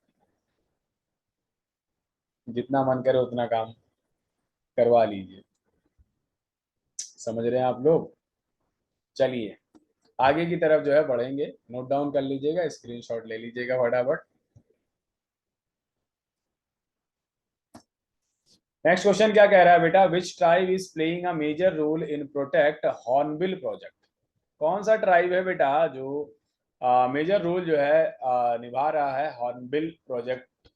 जितना मन करे उतना काम करवा लीजिए, समझ रहे हैं आप लोग? चलिए आगे की तरफ जो है बढ़ेंगे, नोट डाउन कर लीजिएगा, स्क्रीनशॉट ले लीजिएगा फटाफट। नेक्स्ट क्वेश्चन क्या कह रहा है बेटा, which tribe is playing a major role in protect hornbill project. कौन सा ट्राइब है बेटा जो मेजर रोल जो है निभा रहा है हॉर्नबिल प्रोजेक्ट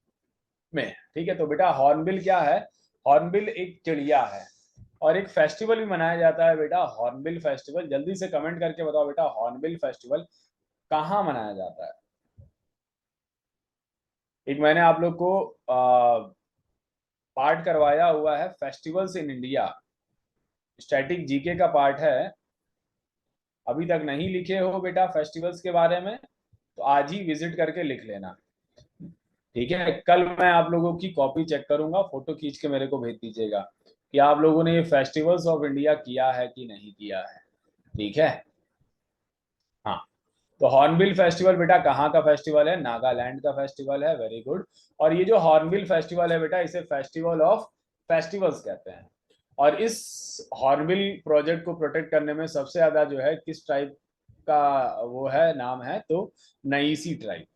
में। ठीक है, तो बेटा हॉर्नबिल क्या है, हॉर्नबिल एक चिड़िया है और एक फेस्टिवल भी मनाया जाता है बेटा, हॉर्नबिल फेस्टिवल। जल्दी से कमेंट करके बताओ बेटा, हॉर्नबिल फेस्टिवल कहाँ मनाया जाता है। एक मैंने आप लोग को पार्ट करवाया हुआ है festivals in India, static GK का पार्ट है। अभी तक नहीं लिखे हो बेटा फेस्टिवल्स के बारे में तो आज ही विजिट करके लिख लेना। ठीक है, कल मैं आप लोगों की कॉपी चेक करूंगा, फोटो खींच के मेरे को भेज दीजिएगा कि आप लोगों ने ये फेस्टिवल्स ऑफ इंडिया किया है कि नहीं किया है। ठीक है, हाँ। तो हॉर्नबिल फेस्टिवल बेटा कहाँ का फेस्टिवल है, नागालैंड का फेस्टिवल है, वेरी गुड। और ये जो हॉर्नबिल फेस्टिवल है बेटा, इसे फेस्टिवल ऑफ फेस्टिवल्स कहते हैं। और इस हॉर्नबिल प्रोजेक्ट को प्रोटेक्ट करने में सबसे ज्यादा जो है किस ट्राइब का वो है नाम है, तो नईसी ट्राइब।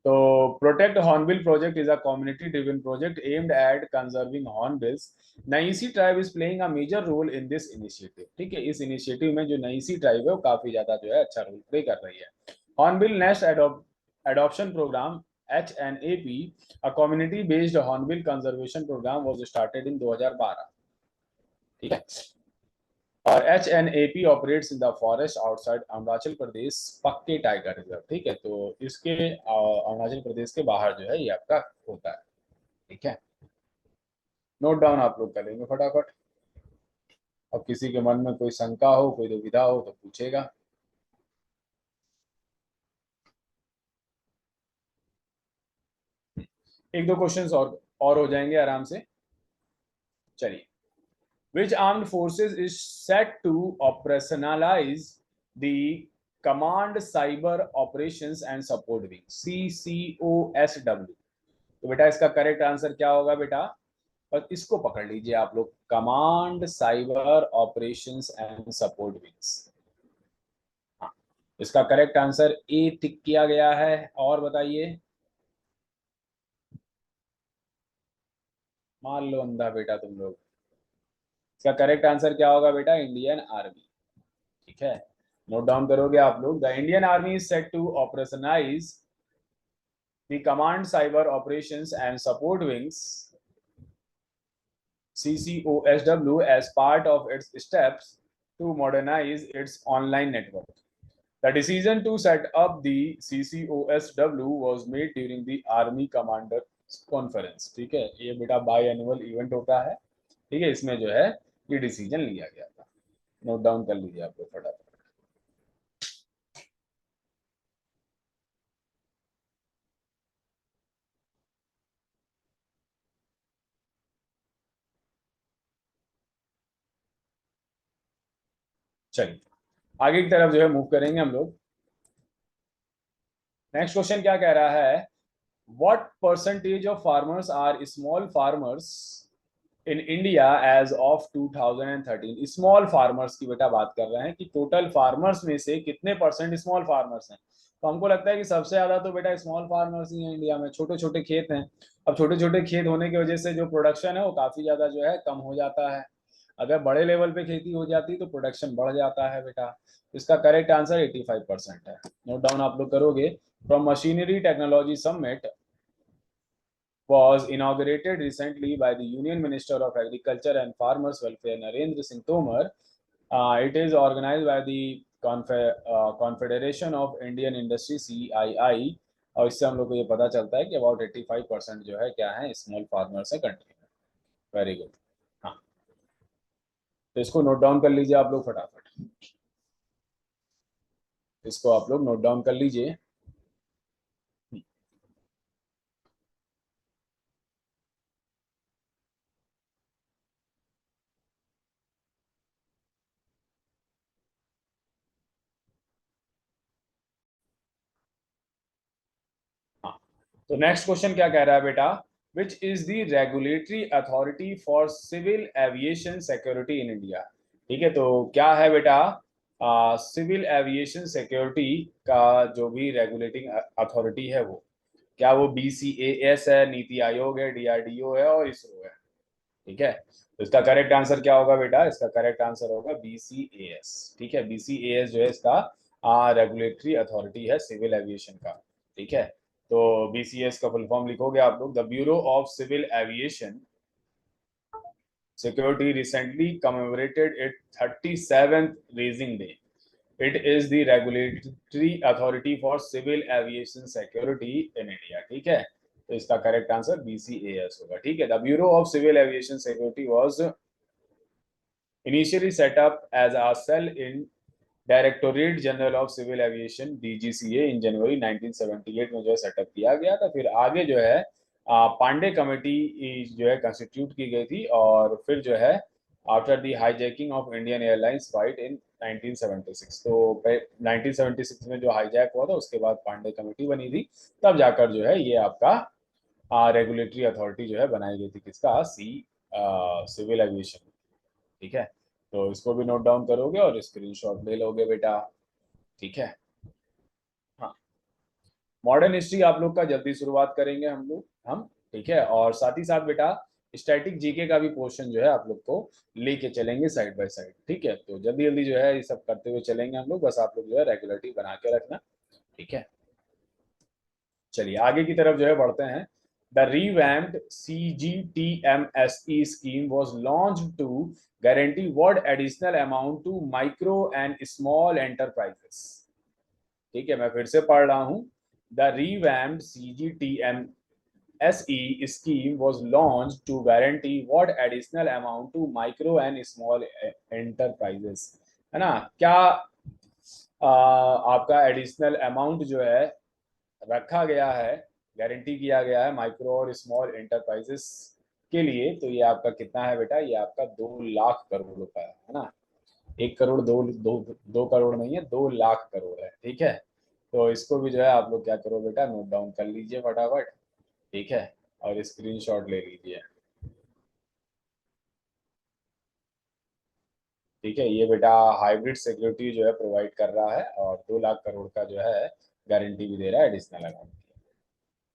तो protect hornbill project is a community driven project aimed at conserving hornbills. Nyishi tribe is playing a major role in this initiative. ठीक है, इस इनिशिएटिव में जो नईसी ट्राइब है वो काफी ज्यादा जो है अच्छा रोल प्ले कर रही है। Hornbill nest adoption program HNAP, a community based hornbill conservation program was started in 2012। ठीक है, और HNAP operates in the forest outside Arunachal Pradesh Pakke tiger reserve. ठीक है, तो इसके अरुणाचल प्रदेश के बाहर जो है ये आपका होता है। ठीक है, नोट डाउन आप लोग करेंगे फटाफट। अब किसी के मन में कोई शंका हो, कोई दुविधा हो तो पूछेगा। एक दो क्वेश्चंस और हो जाएंगे आराम से। चलिए, which armed forces is set to operationalize the command cyber operations and support wing, CCOSW। तो बेटा इसका करेक्ट आंसर क्या होगा बेटा, और इसको पकड़ लीजिए आप लोग, command cyber operations and support wings. हाँ, इसका करेक्ट आंसर ए टिक किया गया है। और बताइए, मान लो अंधा बेटा तुम लोग। इसका करेक्ट आंसर क्या होगा बेटा, इंडियन आर्मी। ठीक है, नोट डाउन करोगे आप लोग, the Indian army is set to operationalise the command cyber operations and support wings, CCOSW, as part of its steps to modernize its online network. The decision to set up the CCOSW was made during the Army Commander Conference। ठीक है, ये बेटा by annual event होता है। ठीक है, इसमें जो है ये डिसीजन लिया गया था। नोट डाउन कर लीजिए आप लोग फटाफट। चलिए आगे की तरफ जो है मूव करेंगे हम लोग। नेक्स्ट क्वेश्चन क्या कह रहा है, what percentage of farmers are small farmers in India as of 2013। Small farmers की बेटा बात कर रहे हैं कि टोटल फार्मर्स में से कितने परसेंट स्मॉल फार्मर्स हैं। तो हमको लगता है कि सबसे ज्यादा तो बेटा स्मॉल फार्मर्स ही हैं इंडिया में, छोटे छोटे खेत हैं। अब छोटे छोटे खेत होने की वजह से जो प्रोडक्शन है वो काफी ज्यादा जो है कम हो जाता है। अगर बड़े लेवल पे खेती हो जाती तो प्रोडक्शन बढ़ जाता है बेटा। इसका करेक्ट आंसर 85% है। नोट डाउन आप लोग करोगे। From machinery technology summit was inaugurated recently by the Union Minister of Agriculture and Farmers Welfare Narendra Singh Tomar. It is organized by the Confederation of Indian Industry, CII। और इससे हम लोग को ये पता चलता है कि अबाउट 85% जो है क्या है, स्मॉल फार्मर्स है कंट्री में। Very good. हाँ, तो इसको नोट डाउन कर लीजिए आप लोग फटाफट। इसको आप लोग नोट डाउन कर लीजिए। हाँ, तो नेक्स्ट क्वेश्चन क्या कह रहा है बेटा, which is the regulatory authority for civil aviation security in India. ठीक है, तो क्या है बेटा, सिविल एविएशन सिक्योरिटी का जो भी रेगुलेटिंग अथॉरिटी है वो क्या, वो BCAS है, नीति आयोग है, DRDO है और इसरो है। ठीक है, तो इसका करेक्ट आंसर क्या होगा बेटा? इसका करेक्ट आंसर होगा BCAS। ठीक है, BCAS जो है इसका रेगुलेटरी अथॉरिटी है सिविल एविएशन का। ठीक है, तो BCAS का फुल फॉर्म लिखोगे आप लोग, the bureau of civil aviation security recently commemorated its 37th raising day. It is the regulatory authority for civil aviation security in India. ठीक है, तो इसका करेक्ट आंसर BCAS होगा। ठीक है, the bureau of civil aviation security was initially set up as a cell in directorate general of civil aviation DGCA in January 1978 में जो है सेटअप किया गया था। फिर आगे जो है पांडे कमेटी जो है कंस्टिट्यूट की गई थी, और फिर जो है after the hijacking of Indian airlines flight in 1976, तो 1976 में जो हाईजैक हुआ था उसके बाद पांडे कमेटी बनी थी, तब जाकर जो है ये आपका रेगुलेटरी अथॉरिटी जो है बनाई गई थी, किसका? Civil aviation. ठीक है, तो इसको भी नोट डाउन करोगे और स्क्रीनशॉट ले लोगे बेटा। ठीक है, हाँ, मॉडर्न हिस्ट्री आप लोग का जल्दी शुरुआत करेंगे हम। ठीक है, और साथ ही साथ बेटा स्टैटिक जीके का भी पोर्शन जो है आप लोग को लेके चलेंगे साइड बाय साइड। ठीक है, तो जल्दी जल्दी जो है ये सब करते हुए चलेंगे हम लोग, बस आप लोग जो है रेगुलरिटी बना के रखना। ठीक है, चलिए आगे की तरफ जो है बढ़ते हैं। The revamped CGTMSE scheme was launched to guarantee what additional amount to micro and small enterprises? ठीक है, मैं फिर से पढ़ रहा हूँ। The revamped CGTMSE scheme was launched to guarantee what additional amount to micro and small enterprises? है ना, क्या आपका एडिशनल अमाउंट जो है रखा गया है, गारंटी किया गया है माइक्रो और स्मॉल एंटरप्राइजेस के लिए? तो ये आपका कितना है बेटा? ये आपका 2 लाख करोड़ रुपए है ना। 1 करोड़, दो करोड़ नहीं है, 2 लाख करोड़ है। ठीक है, तो इसको भी जो है आप लोग क्या करो बेटा, नोट डाउन कर लीजिए फटाफट। ठीक है, और स्क्रीनशॉट ले लीजिए। ठीक है, ये बेटा हाइब्रिड सिक्योरिटी जो है प्रोवाइड कर रहा है, और 2 लाख करोड़ का जो है गारंटी भी दे रहा है एडिशनल अमाउंट।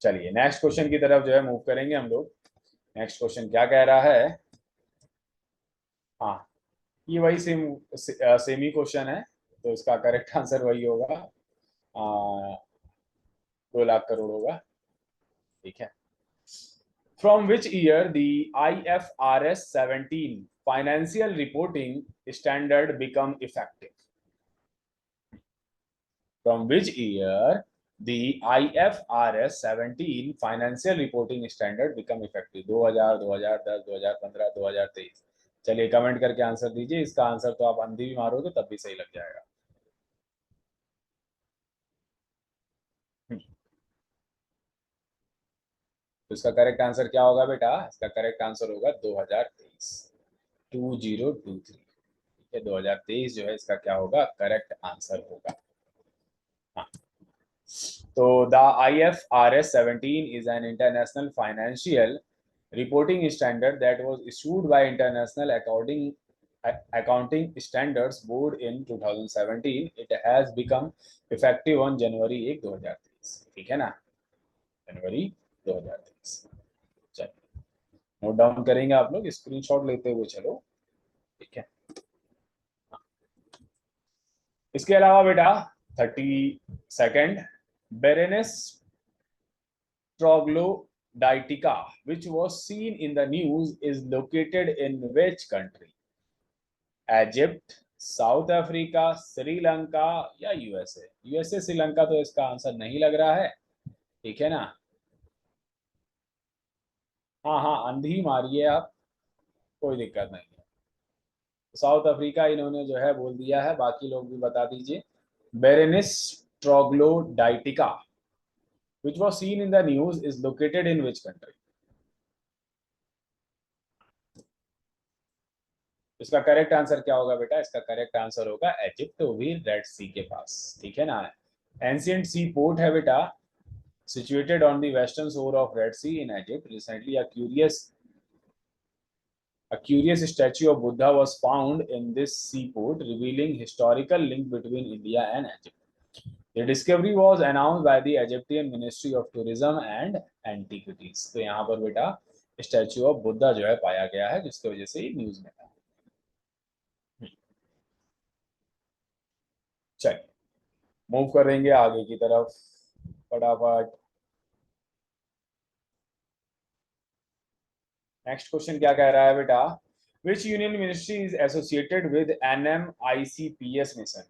चलिए नेक्स्ट क्वेश्चन की तरफ जो है मूव करेंगे हम लोग। नेक्स्ट क्वेश्चन क्या कह रहा है? हाँ, ये वही सेमी क्वेश्चन है, तो इसका करेक्ट आंसर वही होगा, 2 लाख करोड़ होगा। ठीक है, from which year the IFRS 17 financial reporting standard become effective? From which year the IFRS 17 financial reporting standard become effective? 2000, 2010, 2015, 2023? चलिए कमेंट करके आंसर दीजिए। इसका आंसर तो आप अंधी भी मारोगे तब भी सही लग जाएगा। तो इसका करेक्ट आंसर क्या होगा बेटा? इसका करेक्ट आंसर होगा 2023, 2023। ठीक है, 2023 जो है इसका क्या होगा? करेक्ट आंसर होगा। हाँ, तो the IFRS 17 is an international financial reporting standard that was issued by International Accounting Standards Board in 2017. It has become effective on January 1, 2023। ठीक है ना, जनवरी 2023। चलिए नोट डाउन करेंगे आप लोग, स्क्रीनशॉट लेते हुए चलो। ठीक है, इसके अलावा बेटा 32nd, बेरेनेस ट्रोग्लोडाइटिका which was seen in the news is located in which country? Egypt, south Africa, Sri Lanka या यूएसए? यूएसए श्रीलंका तो इसका आंसर नहीं लग रहा है। ठीक है ना, हाँ हाँ अंधी मारिए आप, कोई दिक्कत नहीं है। साउथ अफ्रीका इन्होंने जो है बोल दिया है, बाकी लोग भी बता दीजिए। Berenice Troglodytica which was seen in the news is located in which country? इसका करेक्ट आंसर क्या होगा बेटा? इसका करेक्ट आंसर होगा इजिप्ट, वो भी रेड सी के पास। ठीक है ना, एंशिएंट सी पोर्ट है बेटा, situated on the western shore of Red Sea in Egypt. Recently, a curious statue of Buddha was found in this seaport, revealing historical link between India and Egypt. The discovery was announced by the Egyptian Ministry of Tourism and Antiquities. तो यहाँ पर बेटा statue of Buddha जो है पाया गया है, जिसकी वजह से न्यूज में था। चलिए मूव करेंगे आगे की तरफ फटाफट। नेक्स्ट क्वेश्चन क्या कह रहा है बेटा, विच union ministry is associated with NMICPS mission.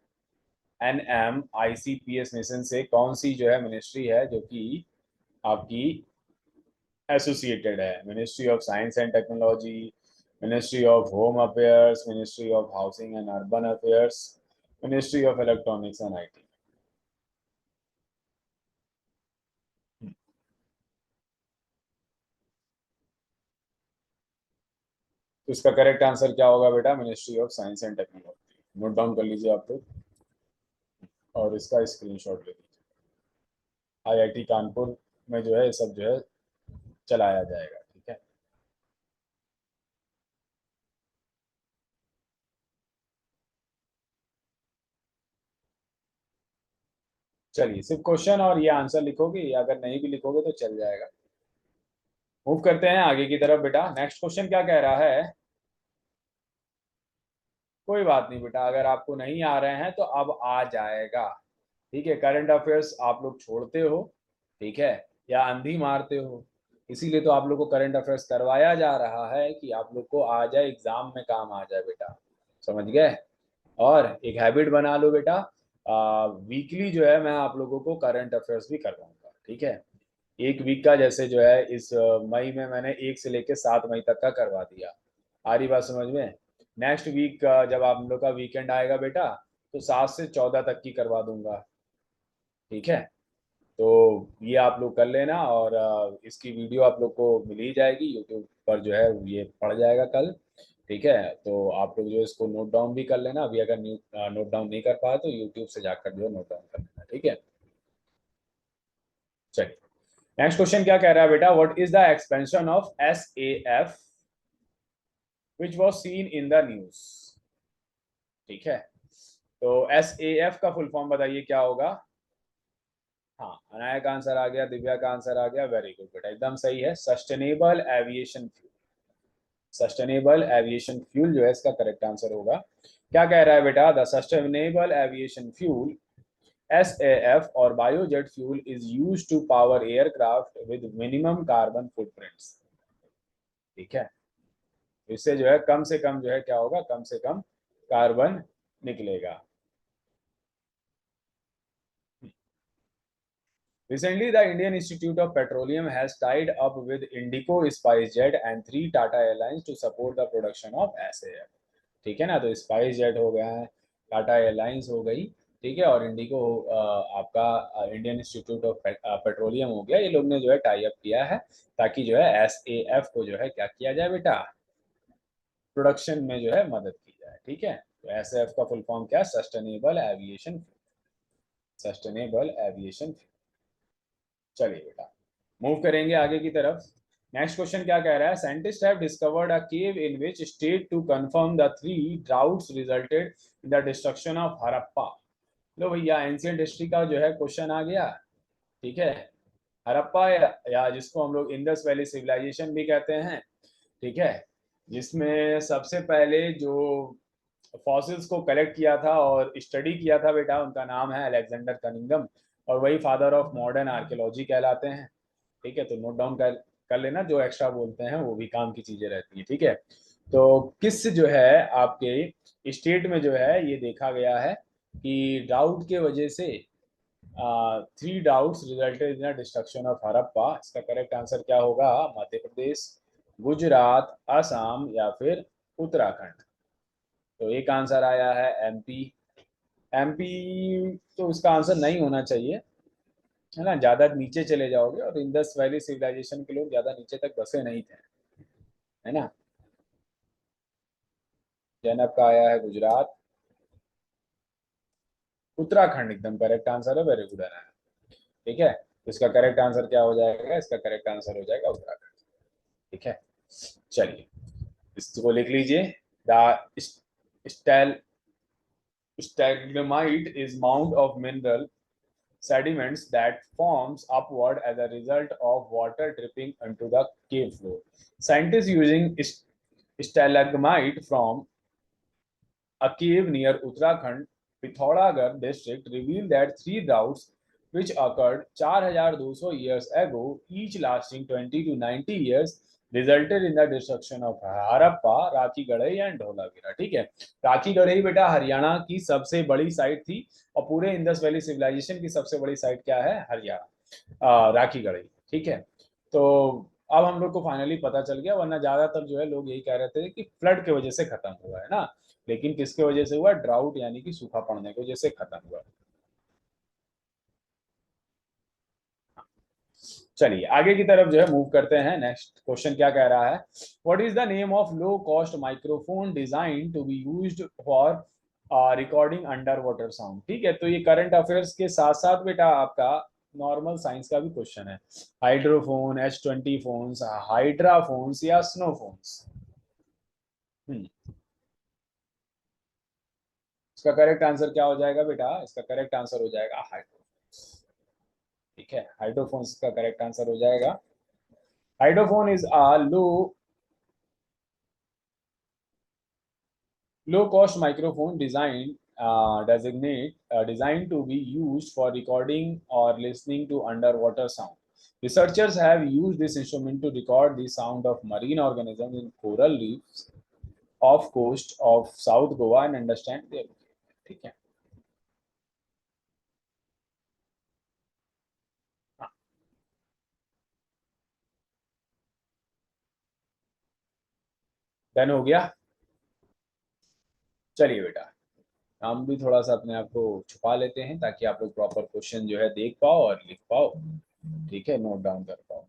NMICPS mission से कौन सी जो है मिनिस्ट्री है जो कि आपकी एसोसिएटेड है? Ministry of science and technology, ministry of home affairs, ministry of housing and urban affairs, ministry of electronics and IT। तो इसका करेक्ट आंसर क्या होगा बेटा? Ministry of science and technology. Note down कर लीजिए आप लोग और इसका स्क्रीनशॉट ले लीजिए। IIT कानपुर में जो है ये सब जो है चलाया जाएगा, ठीक है। चलिए सिर्फ क्वेश्चन और ये आंसर लिखोगे, या अगर नहीं भी लिखोगे तो चल जाएगा। मूव करते हैं आगे की तरफ बेटा। नेक्स्ट क्वेश्चन क्या कह रहा है, कोई बात नहीं बेटा, अगर आपको नहीं आ रहे हैं तो अब आ जाएगा, ठीक है। करंट अफेयर्स आप लोग छोड़ते हो, ठीक है, या अंधी मारते हो, इसीलिए तो आप लोग को करंट अफेयर्स करवाया जा रहा है कि आप लोग को आ जाए, एग्जाम में काम आ जाए बेटा, समझ गए। और एक हैबिट बना लो बेटा, वीकली जो है मैं आप लोगों को करंट अफेयर्स भी करवाऊंगा, ठीक है। एक वीक का जैसे जो है इस मई में मैंने 1 से लेकर 7 मई तक का करवा दिया, आ रही बात समझ में। नेक्स्ट वीक जब आप लोग का वीकेंड आएगा बेटा, तो 7 से 14 तक की करवा दूंगा, ठीक है। तो ये आप लोग कर लेना, और इसकी वीडियो आप लोग को मिल ही जाएगी यूट्यूब पर, जो है ये पड़ जाएगा कल, ठीक है। तो आप लोग जो इसको नोट डाउन भी कर लेना, अभी अगर नोट डाउन नहीं कर पाए तो यूट्यूब से जाकर जो है नोट डाउन कर लेना, ठीक है। चलिए नेक्स्ट क्वेश्चन क्या कह रहा है बेटा, what is the expansion of SAF which was seen in the news, ठीक है। तो SAF का फुल फॉर्म बताइए क्या होगा? हाँ, अनाया का आंसर आ गया, दिव्या का आंसर आ गया, वेरी गुड बेटा, एकदम सही है, sustainable aviation fuel. Sustainable aviation fuel जो है इसका करेक्ट आंसर होगा। क्या कह रहा है बेटा, the sustainable aviation fuel SAF और biojet fuel is used to power aircraft with minimum carbon footprints, ठीक है। इससे जो है कम से कम जो है क्या होगा, कम से कम कार्बन निकलेगा। Recently, the Indian Institute of Petroleum has tied up with Indigo, SpiceJet and 3 Tata Airlines to support the production of SAF, ठीक है ना। तो SpiceJet हो गया है, टाटा एयरलाइंस हो गई, ठीक है, और इंडिगो आपका इंडियन इंस्टीट्यूट ऑफ पेट्रोलियम हो गया, ये लोग ने जो है टाई अप किया है ताकि जो है SAF को जो है क्या किया जाए बेटा, प्रोडक्शन में जो है मदद की जाए, ठीक है। तो SAF का फुल फॉर्म क्या है? Sustainable aviation, sustainable aviation. चलिए बेटा मूव करेंगे आगे की तरफ। नेक्स्ट क्वेश्चन क्या कह रहा है, scientist have discovered a cave in which state to confirm the 3 droughts resulted in the destruction of Harappa. लो भैया एंशियंट हिस्ट्री का जो है क्वेश्चन आ गया, ठीक है। हड़प्पा या जिसको हम लोग इंडस वैली सिविलाइजेशन भी कहते हैं, ठीक है, जिसमें सबसे पहले जो फॉसिल्स को कलेक्ट किया था और स्टडी किया था बेटा, उनका नाम है अलेक्जेंडर कनिंगम, और वही फादर ऑफ मॉडर्न आर्कियोलॉजी कहलाते हैं, ठीक है। तो नोट डाउन कर लेना, जो एक्स्ट्रा बोलते हैं वो भी काम की चीजें रहती है, ठीक है। तो किस जो है आपके स्टेट में जो है ये देखा गया है कि ड्राउट के वजह से 3 droughts resulted in destruction of Harappa. इसका करेक्ट आंसर क्या होगा? मध्य प्रदेश, गुजरात, असम या फिर उत्तराखंड। तो एक आंसर आया है MP। MP तो इसका आंसर नहीं होना चाहिए, है ना, ज्यादा नीचे चले जाओगे, और इंडस वैली सिविलाइजेशन के लोग ज्यादा नीचे तक बसे नहीं थे, है ना। जैनब का आया है गुजरात, उत्तराखंड एकदम करेक्ट आंसर है, वेरी गुड है, ठीक है। इसका करेक्ट आंसर क्या हो जाएगा? इसका करेक्ट आंसर हो जाएगा उत्तराखंड, ठीक है। चलिए इसको लिख लीजिए, the stal stalagmite is mound of mineral sediments that forms upward as a result of water dripping into the cave floor. Scientists using stalagmite from a cave near Uttarakhand, Pithoragarh district revealed that three droughts which occurred 4,200 years ago, each lasting 20 to 90 years, resulted in the destruction of Harappa, Rakhigarhi and Dholavira. ठीक है, राखी गढ़ई बेटा हरियाणा की सबसे बड़ी site थी और पूरे Indus valley civilisation की सबसे बड़ी साइट क्या है? हरियाणा, राखी गढ़ई। ठीक है, तो अब हम लोग को फाइनली पता चल गया, वरना ज्यादातर जो है लोग यही कह रहे थे कि फ्लड की वजह से खत्म हुआ है ना, लेकिन किसके वजह से हुआ? ड्राउट यानी कि सूखा पड़ने की वजह से खत्म हुआ। चलिए आगे की तरफ जो है मूव करते हैं। नेक्स्ट क्वेश्चन क्या कह रहा है? What is the name of low cost microphone design to be used for recording underwater sound? ठीक है, तो ये करंट अफेयर्स के साथ साथ बेटा आपका नॉर्मल साइंस का भी क्वेश्चन है। हाइड्रोफोन, H20 फोन्स, हाइड्राफोन्स या स्नोफोन्स? इसका करेक्ट आंसर क्या हो जाएगा बेटा? इसका करेक्ट आंसर हो जाएगा हाइड्रोफोन्स। ठीक है, हाइड्रोफोन्स का करेक्ट आंसर हो जाएगा। Hydrophone is a low cost microphone designed to be used for recording or listening to underwater sound. Researchers have used this instrument to record the sound of marine organisms in coral reefs off coast of South Goa and understand their behavior. ठीक है, done हो गया। चलिए बेटा, हम भी थोड़ा सा अपने आप को छुपा लेते हैं ताकि आप लोग प्रॉपर क्वेश्चन जो है देख पाओ और लिख पाओ। ठीक है, नोट डाउन कर पाओ।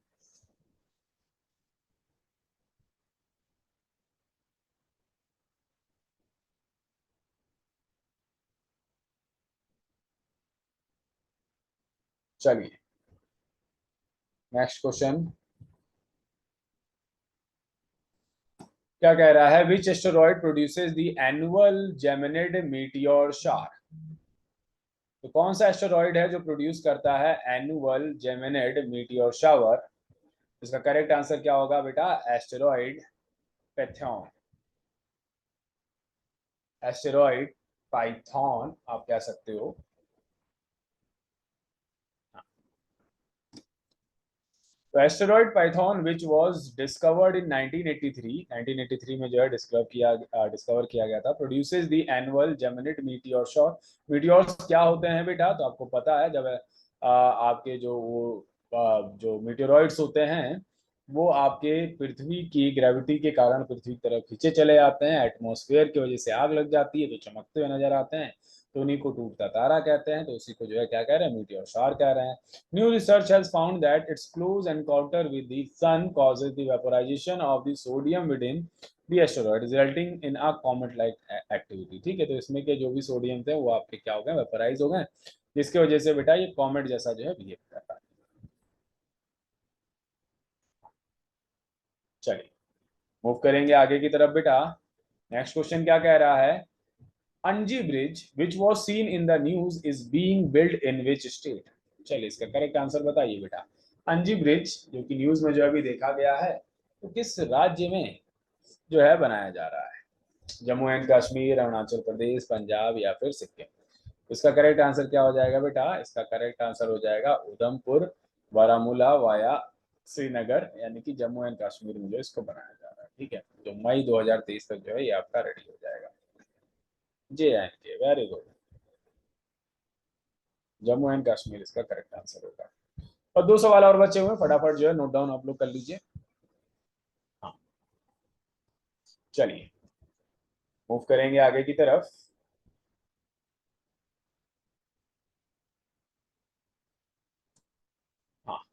चलिए नेक्स्ट क्वेश्चन क्या कह रहा है? Which asteroid produces the annual Geminid meteor shower? तो कौन सा एस्टेरॉइड है जो प्रोड्यूस करता है एनुअल जेमिनिड मीटियोर शावर? इसका करेक्ट आंसर क्या होगा बेटा? एस्टेरॉइड पैथॉन, एस्टेरॉइड पाइथन आप कह सकते हो। तो asteroid Phaethon which was discovered in 1983 में जो है डिस्कवर किया गया था, produces the annual Geminid meteor shower. Meteors क्या होते हैं बेटा? तो आपको पता है, जब आपके जो मीटियोरॉइड्स होते हैं वो आपके पृथ्वी की ग्रेविटी के कारण पृथ्वी की तरफ खींचे चले आते हैं, एटमॉस्फेयर की वजह से आग लग जाती है तो चमकते हुए नजर आते हैं, तो उन्हीं को टूटता तारा कहते हैं। तो उसी को जो है क्या कह रहे हैं? मीटियोर शार कह रहे हैं। New research has found that its close encounter with the sun causes the vaporization of the sodium within the asteroid, resulting in a comet-like activity. ठीक है, तो इसमें के जो भी सोडियम थे वो आपके क्या हो गए? वेपोराइज हो गए, जिसकी वजह से बेटा ये कॉमेट जैसा जो है बिहेव कर रहा है। चलिए मूव करेंगे आगे की तरफ बेटा। नेक्स्ट क्वेश्चन क्या कह रहा है? अंजी bridge which was seen in the news is being build in which state? चलिए इसका करेक्ट आंसर बताइए बेटा। अंजी ब्रिज जो कि न्यूज में जो अभी देखा गया है, तो किस राज्य में जो है बनाया जा रहा है? जम्मू एंड कश्मीर, अरुणाचल प्रदेश, पंजाब या फिर सिक्किम? इसका करेक्ट आंसर क्या हो जाएगा बेटा? इसका करेक्ट आंसर हो जाएगा उधमपुर, बारामूला वाया श्रीनगर, यानी कि जम्मू एंड कश्मीर में जो इसको बनाया जा रहा है। ठीक है, तो मई 2023 तक जो है ये आपका रेडी हो जाएगा। JNK, very good, Jammu and Kashmir इसका करेक्ट आंसर होगा। और 2 सवाल और बचे हुए, फटाफट जो है नोट डाउन आप लोग कर लीजिए। हाँ चलिए मूव करेंगे आगे की तरफ। हाँ,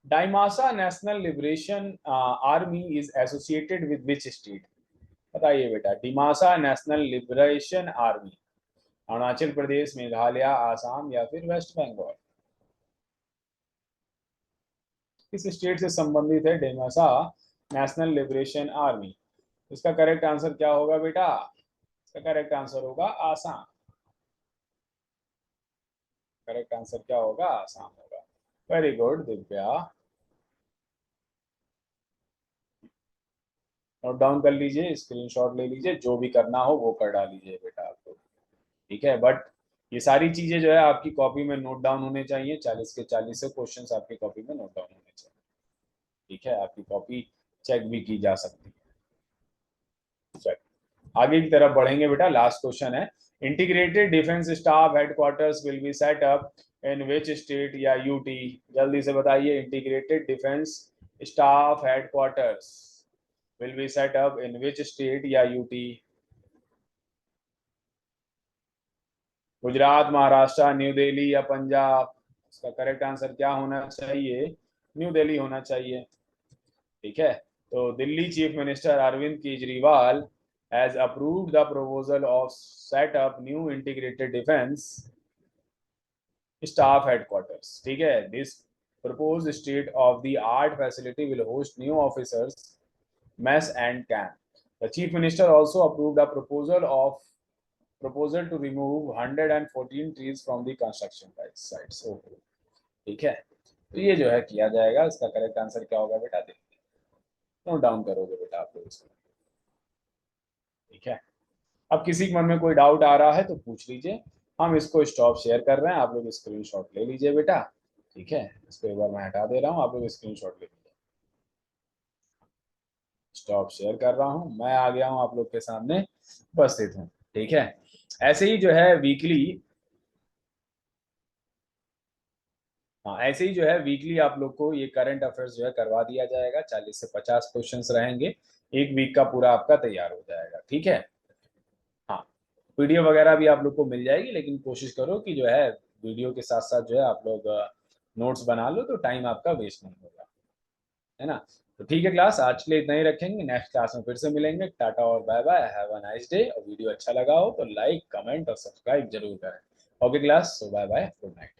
Dimasa national liberation army is associated with which state? बताइए बेटा, Dimasa national liberation army Arunachal Pradesh, Meghalaya, Assam या फिर वेस्ट बंगाल? किस स्टेट से संबंधित है डिमासा नेशनल लिबरेशन आर्मी? इसका करेक्ट आंसर क्या होगा बेटा? इसका करेक्ट आंसर होगा आसाम। करेक्ट आंसर क्या होगा? आसाम होगा। Very good Divya, note down कर लीजिए, स्क्रीनशॉट ले लीजिए, जो भी करना हो वो कर डालीजिए बेटा आप लोग, ठीक है। बट ये सारी चीजें जो है आपकी कॉपी में नोट डाउन होने चाहिए, 40 के 40 क्वेश्चन आपकी कॉपी में नोट डाउन होने चाहिए, ठीक है। आपकी कॉपी चेक भी की जा सकती है। आगे की तरफ बढ़ेंगे बेटा, लास्ट क्वेश्चन है, integrated defence staff headquarters will be set up in which state या यूटी? जल्दी से बताइए, integrated defence staff headquarters will be set up in which state या यूटी? गुजरात, महाराष्ट्र, न्यू दिल्ली या पंजाब? इसका करेक्ट आंसर क्या होना चाहिए? न्यू दिल्ली होना चाहिए, ठीक है। तो Delhi chief minister Arvind Kejriwal has approved the proposal of set up new integrated defense staff headquarters, ठीक है। This proposed state of the art facility will host new officers mess and camp. The chief minister also approved a proposal to remove 114 trees from the construction sites, ठीक है। तो ये जो है किया जाएगा, इसका करेक्ट आंसर क्या होगा बेटा? देखिए, नोट डाउन करोगे बेटा आप लोग इसको, ठीक है। अब किसी के मन में कोई डाउट आ रहा है तो पूछ लीजिए, हम इसको स्टॉप शेयर कर रहे हैं, आप लोग स्क्रीनशॉट ले लीजिए बेटा, ठीक है। इसको एक बार मैं हटा दे रहा हूँ, आप लोग स्क्रीनशॉट ले लीजिए। स्टॉप शेयर कर रहा हूँ, मैं आ गया हूँ आप लोग के सामने उपस्थित हूँ, ठीक है। ऐसे ही जो है वीकली, हाँ ऐसे ही जो है वीकली आप लोग को ये करंट अफेयर्स जो है करवा दिया जाएगा, 40 से 50 क्वेश्चंस रहेंगे, एक वीक का पूरा आपका तैयार हो जाएगा, ठीक है। हाँ, वीडियो वगैरह भी आप लोग को मिल जाएगी, लेकिन कोशिश करो कि जो है वीडियो के साथ साथ जो है आप लोग नोट्स बना लो, तो टाइम आपका वेस्ट नहीं होगा, है ना। तो ठीक है क्लास, आज के लिए इतना ही रखेंगे, नेक्स्ट क्लास में फिर से मिलेंगे। टाटा और bye bye, have a nice day. और वीडियो अच्छा लगा हो तो लाइक, कमेंट और सब्सक्राइब जरूर करें। ओके क्लास, सो बाय बाय, गुड नाइट।